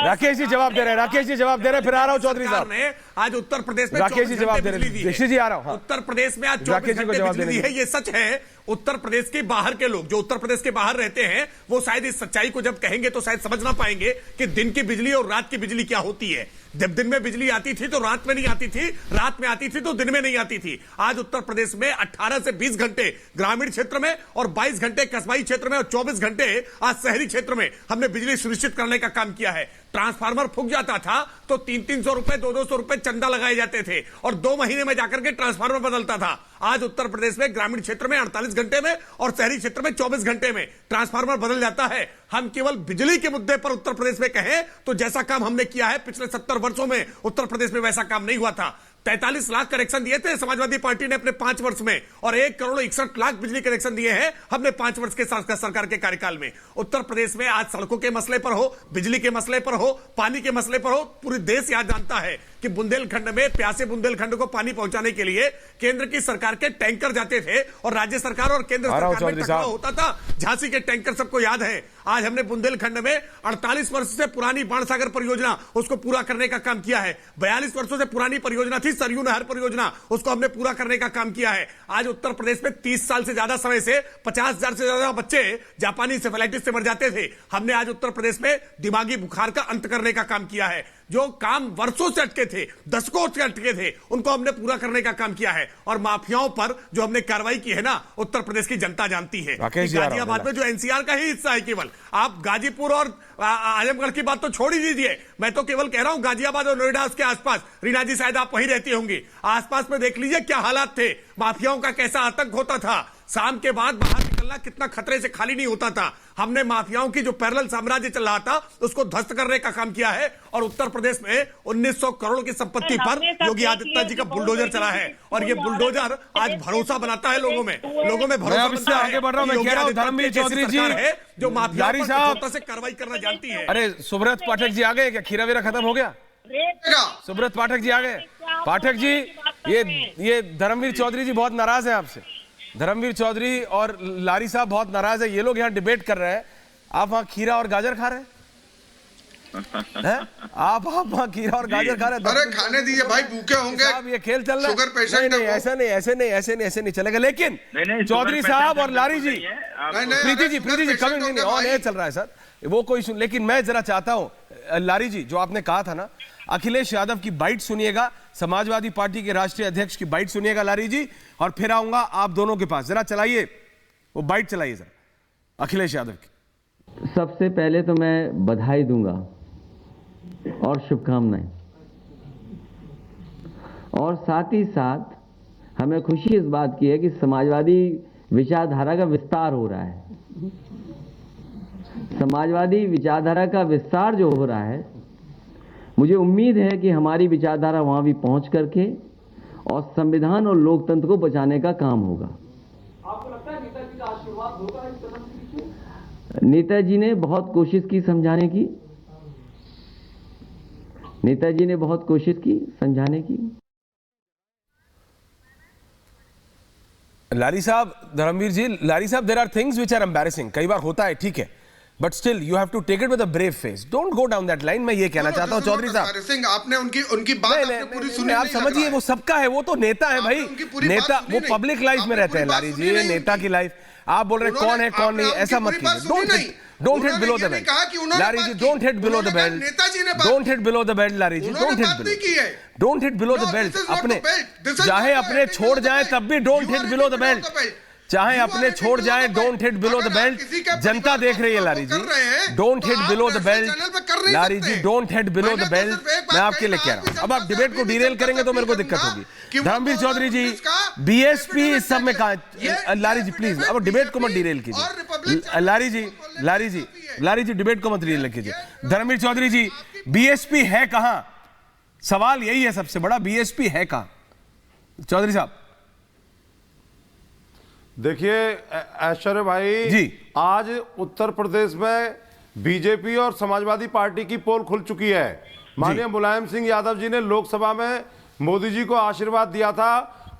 राकेश जी जवाब दे रहे हैं, राकेश जी जवाब दे रहे हैं, फिर आ रहा हूं चौधरी साहब। आज उत्तर प्रदेश में राकेश जी जवाब दे रहे हैं, ऋषि जी आ रहा हूं। उत्तर प्रदेश में आज 24 घंटे बिजली है, ये सच है। उत्तर प्रदेश के बाहर के लोग जो उत्तर प्रदेश के बाहर रहते हैं, वो शायद इस सच्चाई को जब कहेंगे तो शायद समझ ना पाएंगे कि दिन की बिजली और रात की बिजली क्या होती है। जब दिन में बिजली आती थी तो रात में नहीं आती थी, रात में आती थी तो दिन में नहीं आती थी। आज उत्तर प्रदेश में 18 से 20 घंटे ग्रामीण क्षेत्र में और 22 घंटे कस्बाई क्षेत्र में और 24 घंटे आज शहरी क्षेत्र में हमने बिजली सुनिश्चित करने का काम किया है। ट्रांसफार्मर फूक जाता था तो 300-300 रुपए 200-200 रुपए चंदा लगाए जाते थे और 2 महीने में जाकर के ट्रांसफार्मर बदलता था। आज उत्तर प्रदेश में ग्रामीण क्षेत्र में 48 घंटे में और शहरी क्षेत्र में 24 घंटे में ट्रांसफार्मर बदल जाता है। हम केवल बिजली के मुद्दे पर उत्तर प्रदेश में कहें तो जैसा काम हमने किया है पिछले 70 वर्षों में उत्तर प्रदेश में वैसा काम नहीं हुआ था। 43 लाख कनेक्शन दिए थे समाजवादी पार्टी ने अपने 5 वर्ष में और 1,61,00,000 बिजली कनेक्शन दिए हैं हमने 5 वर्ष के सरकार के कार्यकाल में। उत्तर प्रदेश में आज सड़कों के मसले पर हो, बिजली के मसले पर हो, पानी के मसले पर हो, पूरी देश याद जानता है कि बुंदेलखंड में प्यासे बुंदेलखंड को पानी पहुंचाने के लिए केंद्र की सरकार के टैंकर जाते थे और राज्य सरकार और केंद्र सरकार में टकराव होता था। झांसी के टैंकर सबको याद है। आज हमने बुंदेलखंड में 48 वर्ष से पुरानी बाणसागर परियोजना उसको पूरा करने का काम किया है। 42 वर्षों से पुरानी परियोजना थी सरयू नहर परियोजना, उसको हमने पूरा करने का काम किया है। आज उत्तर प्रदेश में 30 साल से ज्यादा समय से 50,000 से ज्यादा बच्चे जापानी सेफेलाइटिस से मर जाते थे। हमने आज उत्तर प्रदेश में दिमागी बुखार का अंत करने का काम किया है। जो काम वर्षों से अटके थे, दशकों से अटके थे, उनको हमने पूरा करने का काम किया है। और माफियाओं पर जो हमने कार्रवाई की है ना, उत्तर प्रदेश की जनता जानती है। गाजियाबाद में जो एनसीआर का ही हिस्सा है केवल, आप गाजीपुर और आजमगढ़ की बात तो छोड़ ही दीजिए। मैं तो केवल कह रहा हूं गाजियाबाद और नोएडा उसके आसपास, रीना जी शायद आप वहीं रहती होंगी, आसपास में देख लीजिए क्या हालात थे, माफियाओं का कैसा आतंक होता था। शाम के बाद बाहर निकलना कितना खतरे से खाली नहीं होता था। हमने माफियाओं की जो पैरेलल साम्राज्य चल रहा था उसको ध्वस्त करने का काम किया है। और उत्तर प्रदेश में 1900 करोड़ की संपत्ति पर योगी आदित्यनाथ जी का बुलडोजर चला है और ये बुलडोजर आज भरोसा बनाता है लोगों में भरोसा बनता है। आगे बढ़ रहा हूं, मैं कह रहा हूं धर्मवीर चौधरी जी है जो माफिया से कार्रवाई करना जानती है। अरे सुब्रत पाठक जी आ गए क्या? खीरा वीरा खत्म हो गया? सुब्रत पाठक जी आ गए? पाठक जी, ये धर्मवीर चौधरी जी बहुत नाराज है आपसे। धर्मवीर चौधरी और लारी साहब बहुत नाराज है। ये लोग यहाँ डिबेट कर रहे हैं, आप वहां खीरा और गाजर खा रहे हैं? आप वहां खीरा और गाजर खा रहे हैं? अरे खाने दीजिए भाई, भूखे होंगे। साहब ये खेल चल रहा है। शुगर पेशेंट नहीं, ऐसे नहीं चलेगा। लेकिन चौधरी साहब और लारी जी, प्रीति जी कमिंग नहीं, ऑन एयर चल रहा है सर, वो कोई सुन। लेकिन मैं जरा चाहता हूं लारी जी, जो आपने कहा था ना, अखिलेश यादव की बाइट सुनिएगा, समाजवादी पार्टी के राष्ट्रीय अध्यक्ष की बाइट सुनिएगा लारी जी, और फिर आऊंगा आप दोनों के पास। जरा चलाइए वो बाइट, चलाइए जरा अखिलेश यादव की। सबसे पहले तो मैं बधाई दूंगा और शुभकामनाएं, और साथ ही साथ हमें खुशी इस बात की है कि समाजवादी विचारधारा का विस्तार हो रहा है। समाजवादी विचारधारा का विस्तार जो हो रहा है, मुझे उम्मीद है कि हमारी विचारधारा वहां भी पहुंच करके और संविधान और लोकतंत्र को बचाने का काम होगा। आपको लगता है नेताजी का आशीर्वाद होगा इस कदम के पीछे? नेताजी ने बहुत कोशिश की समझाने की, नेताजी ने बहुत कोशिश की समझाने की। लारी साहब, धर्मवीर जी, लारी साहब, there are things which are embarrassing. कई बार होता है, ठीक है, but still you have to take it with a brave face, don't go down that line. मैं ये कहना चाहता हूं चौधरी साहब, आपने उनकी बात आपने पूरी सुनी। आप समझिए, वो सबका है, वो तो नेता है भाई, नेता वो पब्लिक लाइफ में रहते हैं। लारी जी, नेता की लाइफ, आप बोल रहे हैं कौन है कौन नहीं, ऐसा मत कीजिए। Don't hit below the belt Lari ji, don't hit below the belt, don't hit below the belt Lari ji, don't hit below the belt. अपने चाहे अपने छोड़ जाए तब भी don't hit below the belt, चाहे अपने छोड़ जाए don't hit below the belt. जनता देख रही है Lari ji, don't hit below the belt Lari ji, don't hit below the belt. मैं आपके लिए कह रहा हूं, अब आप डिबेट को डिरेल करेंगे तो मेरे को दिक्कत होगी। धर्मवीर चौधरी जी, बीएसपी इस सब में कहा, लारी जी प्लीज अब डिबेट को मत डिरेल कीजिए। लारी जी डिबेट को मत डिरेल कीजिए। धर्मवीर चौधरी जी, बीएसपी है कहां? सवाल यही है सबसे बड़ा, बीएसपी है कहां? चौधरी साहब देखिए ऐश्वर्य भाई जी, आज उत्तर प्रदेश में बीजेपी और समाजवादी पार्टी की पोल खुल चुकी है। माननीय मुलायम सिंह यादव जी ने लोकसभा में मोदी जी को आशीर्वाद दिया था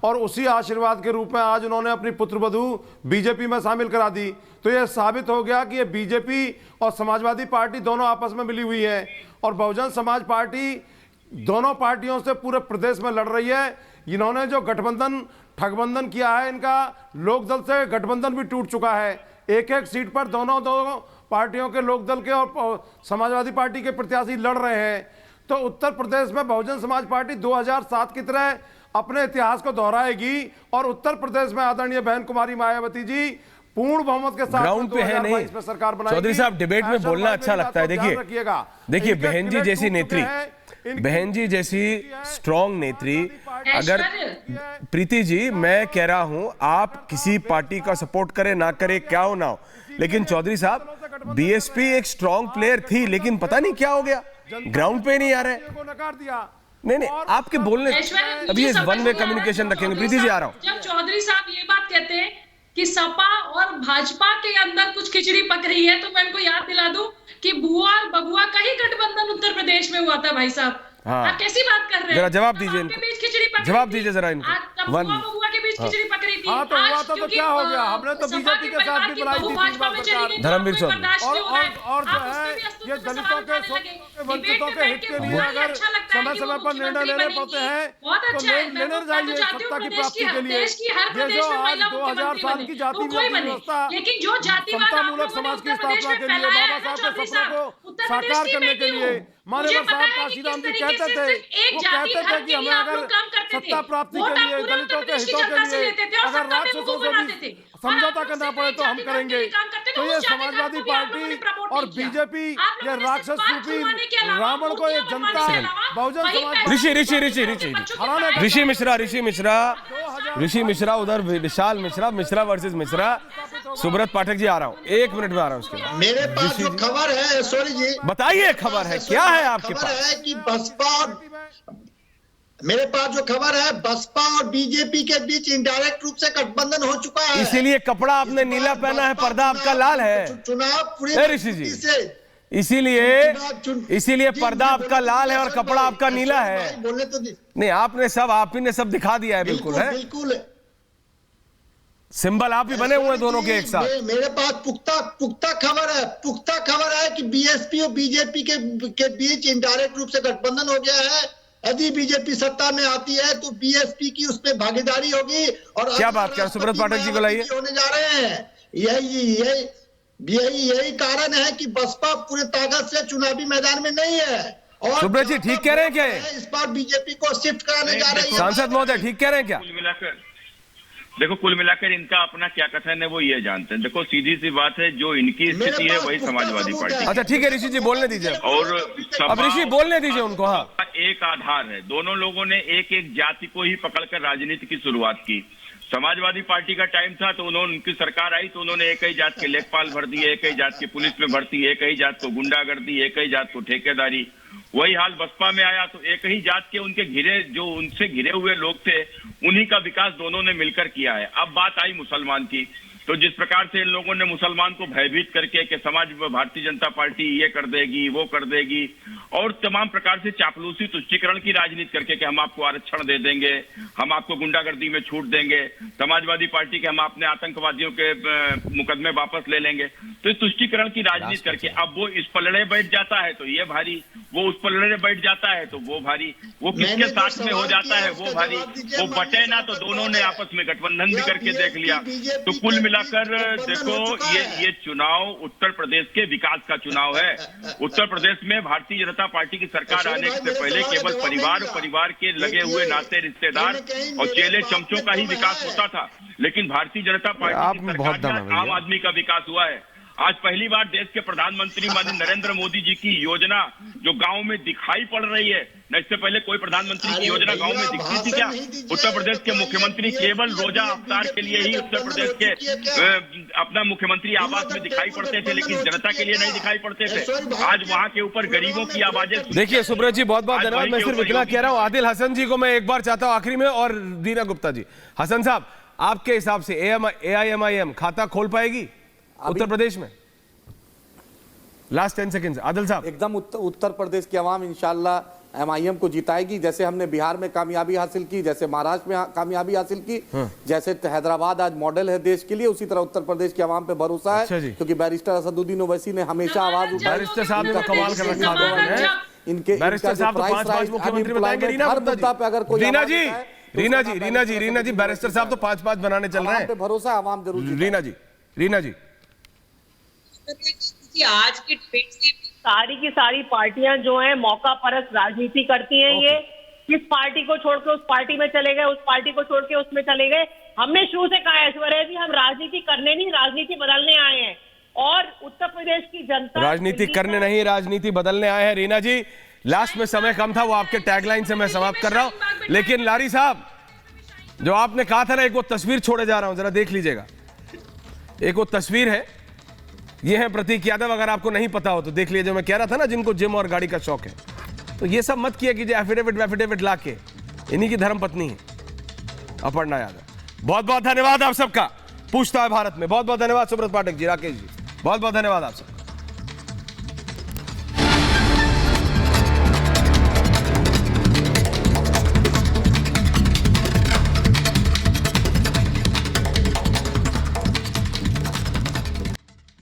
और उसी आशीर्वाद के रूप में आज उन्होंने अपनी पुत्रवधू बीजेपी में शामिल करा दी। तो यह साबित हो गया कि ये बीजेपी और समाजवादी पार्टी दोनों आपस में मिली हुई है और बहुजन समाज पार्टी दोनों पार्टियों से पूरे प्रदेश में लड़ रही है। इन्होंने जो गठबंधन ठगबंधन किया है, इनका लोकदल से गठबंधन भी टूट चुका है। एक एक सीट पर दोनों पार्टियों के, लोकदल के और समाजवादी पार्टी के प्रत्याशी लड़ रहे हैं। तो उत्तर प्रदेश में बहुजन समाज पार्टी 2007 की तरह अपने इतिहास को दोहराएगी और उत्तर प्रदेश में आदरणीय बहन कुमारी मायावती जी पूर्ण बहुमत के साथ ग्राउंड पे है नहीं। इसमें सरकार बनाएगी। चौधरी साहब डिबेट में बोलना अच्छा लगता है। देखिए बहन जी जैसी नेत्री, बहन जी जैसी स्ट्रॉन्ग नेत्री, अगर प्रीति जी मैं कह रहा हूं आप किसी पार्टी का सपोर्ट करें ना करें क्या हो ना हो, लेकिन चौधरी साहब बीएसपी एक स्ट्रॉन्ग प्लेयर थी, लेकिन पता नहीं क्या हो गया, ग्राउंड पे नहीं आ रहे। नहीं आपके बोलने अभी इस वन वे कम्युनिकेशन रखेंगे। प्रीति जी आ रहा हूं। जब चौधरी साहब ये बात कहते हैं कि सपा और भाजपा के अंदर कुछ खिचड़ी पक रही है, तो मैं इनको याद दिला दूं कि बुआ और बबुआ का ही गठबंधन उत्तर प्रदेश में हुआ था भाई साहब। आप कैसी बात कर रहे हैं? जरा जवाब दीजिए इनको, जवाब दीजिए जरा इनको। बबुआ के बीच खिचड़ी पक रही थी। हाँ तो हुआ था तो क्या हो गया, हमने तो बीजेपी के साथ भी बनाई थी सरकार। धर्मवीर चौधरी और जो है ये दलितों के वंचितों के हित के लिए अगर समय समय पर निर्णय लेने पड़ते हैं तो लेने चाहिए सत्ता की प्राप्ति के लिए। ये जो आज 2000 साल की जाति व्यवस्था समतामूलक समाज की स्थापना के लिए, बाबा साहब के सपनों को साकार करने के लिए मान्यवर साहब काशीराम जी कहते थे, वो कहते थे कि हमें अगर सत्ता प्राप्ति के लिए, दलितों के हितों के लिए अगर राक्षसों से भी समझौता करना पड़े तो हम करेंगे। तो ये समाजवादी पार्टी और बीजेपी ये राक्षस रूपी रावण को ये जनता बहुजन समाज ऋषि मिश्रा उधर विशाल मिश्रा वर्सेस मिश्रा। सुब्रत पाठक जी आ रहा हूँ, 1 मिनट में आ रहा हूँ। उसके मेरे पास जो खबर है, सॉरी जी बताइए खबर है क्या है आपके पास? है कि मेरे पास जो खबर है बसपा और बीजेपी के बीच इनडायरेक्ट रूप से गठबंधन हो चुका है। इसीलिए कपड़ा आपने नीला पहना है, पर्दा आपका लाल है। चुनाव पूरे ऋषि जी इसीलिए पर्दा आपका लाल है और कपड़ा आपका नीला है। बोलने तो नहीं आपने सब आप ही ने सब दिखा दिया है। बिल्कुल है, बिल्कुल सिंबल आप ही बने हुए हैं दोनों के एक साथ। मेरे पास पुख्ता खबर है कि बीएसपी और बीजेपी के बीच इनडायरेक्ट रूप से गठबंधन हो गया है। यदि बीजेपी सत्ता में आती है तो बीएसपी की उसमें भागीदारी होगी। और क्या बात कर सुब्रत पाठक जी को लाइए। होने जा रहे हैं यही कारण है कि बसपा पूरे ताकत से चुनावी मैदान में नहीं है। और सुब्रत जी ठीक कह रहे हैं क्या? इस बार बीजेपी को शिफ्ट कराने जा रहे हैं। सांसद महोदय ठीक कह रहे हैं क्या? कुल मिलाकर इनका अपना क्या कथन है वो ये जानते हैं। देखो सीधी सी बात है, जो इनकी स्थिति है वही समाजवादी पार्टी। अच्छा ठीक है ऋषि जी बोलने दीजिए। और अब ऋषि बोलने दीजिए उनको। हाँ एक आधार है, दोनों लोगों ने एक एक जाति को ही पकड़कर राजनीति की शुरुआत की। समाजवादी पार्टी का टाइम था तो उनकी सरकार आई तो उन्होंने एक ही जात के लेखपाल भर दिए, एक ही जात की पुलिस में भर्ती, एक ही जात को गुंडागर्दी, एक ही जात को ठेकेदारी। वही हाल बसपा में आया तो एक ही जात के उनसे घिरे हुए लोग थे, उन्हीं का विकास दोनों ने मिलकर किया है। अब बात आई मुसलमान की, तो जिस प्रकार से इन लोगों ने मुसलमान को भयभीत करके कि समाज में भारतीय जनता पार्टी ये कर देगी वो कर देगी, और तमाम प्रकार से चापलूसी तुष्टीकरण की राजनीति करके कि हम आपको आरक्षण दे देंगे, हम आपको गुंडागर्दी में छूट देंगे, समाजवादी पार्टी के हम अपने आतंकवादियों के मुकदमे वापस ले लेंगे, तो तुष्टीकरण की राजनीति करके अब वो इस पलड़े बैठ जाता है तो ये भारी, वो उस पलड़े बैठ जाता है तो वो भारी, वो किसके साथ में हो जाता है वो भारी, वो बटे ना तो दोनों ने आपस में गठबंधन भी करके देख लिया। तो कुल मिलाकर देखो ये चुनाव उत्तर प्रदेश के विकास का चुनाव है। उत्तर प्रदेश में भारतीय जनता पार्टी की सरकार आने से पहले केवल परिवार के लगे हुए नाते रिश्तेदार और चेले चमचों का ही विकास होता था, लेकिन भारतीय जनता पार्टी की सरकार में आम आदमी का विकास हुआ है। आज पहली बार देश के प्रधानमंत्री माननीय नरेंद्र मोदी जी की योजना जो गांव में दिखाई पड़ रही है, न इससे पहले कोई प्रधानमंत्री की योजना गांव में दिखती थी क्या? उत्तर प्रदेश के मुख्यमंत्री केवल रोजा अवतार के लिए ही उत्तर प्रदेश के अपना मुख्यमंत्री आवास में दिखाई पड़ते थे, लेकिन जनता के लिए नहीं दिखाई पड़ते थे। आज वहां के ऊपर गरीबों की आवाजें। देखिए सुब्रत जी बहुत बहुत धन्यवाद। मैं सिर्फ इतना कह रहा हूँ, आदिल हसन जी को मैं एक बार चाहता हूँ आखिरी में, और दीना गुप्ता जी। हसन साहब आपके हिसाब से AIMIM खाता खोल पाएगी उत्तर प्रदेश में? लास्ट 10 सेकंड्स आदिल साहब। एकदम उत्तर प्रदेश की आवाम इंशाल्लाह MIM को जिताएगी, जैसे हमने बिहार में कामयाबी हासिल की, जैसे महाराष्ट्र में कामयाबी हासिल की, जैसे हैदराबाद आज मॉडल है देश के लिए, उसी तरह उत्तर प्रदेश की आवाम पे भरोसा है। क्योंकि बैरिस्टर असदुद्दीन ओवैसी ने हमेशा आवाज उठाई। बैरिस्टर साहब ने कमाल कर रखा है। इनके बैरिस्टर साहब तो 5 मुख्यमंत्री बताएंगे। रीना जी बैरिस्टर साहब तो 5 बनाने चल रहे हैं। भरोसा आवाम जरूर। रीना जी आज की डिबेट से सारी की सारी पार्टियां जो हैं मौका परस्त राजनीति करती हैं। ये किस पार्टी को छोड़ के उस पार्टी में चले गए, उस पार्टी को छोड़ के उसमें चले गए, हमने शुरू से कहा है ऐश्वर्या जी, हम राजनीति करने नहीं, राजनीति बदलने आए हैं। और उत्तर प्रदेश की जनता राजनीति करने नहीं, राजनीति बदलने आए हैं। रीना जी, लास्ट में समय कम था, वो आपके टैगलाइन से मैं समाप्त कर रहा हूं। लेकिन लारी साहब, जो आपने कहा था ना, एक वो तस्वीर छोड़े जा रहा हूं, जरा देख लीजिएगा। एक वो तस्वीर है, ये है प्रतीक यादव। अगर आपको नहीं पता हो तो देख लीजिए। मैं कह रहा था ना, जिनको जिम और गाड़ी का शौक है, तो ये सब मत किया कीजिए एफिडेविट ला के। इन्हीं की धर्मपत्नी है अपर्णा यादव। बहुत बहुत धन्यवाद आप सबका। पूछता है भारत में बहुत बहुत धन्यवाद सुब्रत पाठक जी, राकेश जी, बहुत बहुत धन्यवाद आप सबका।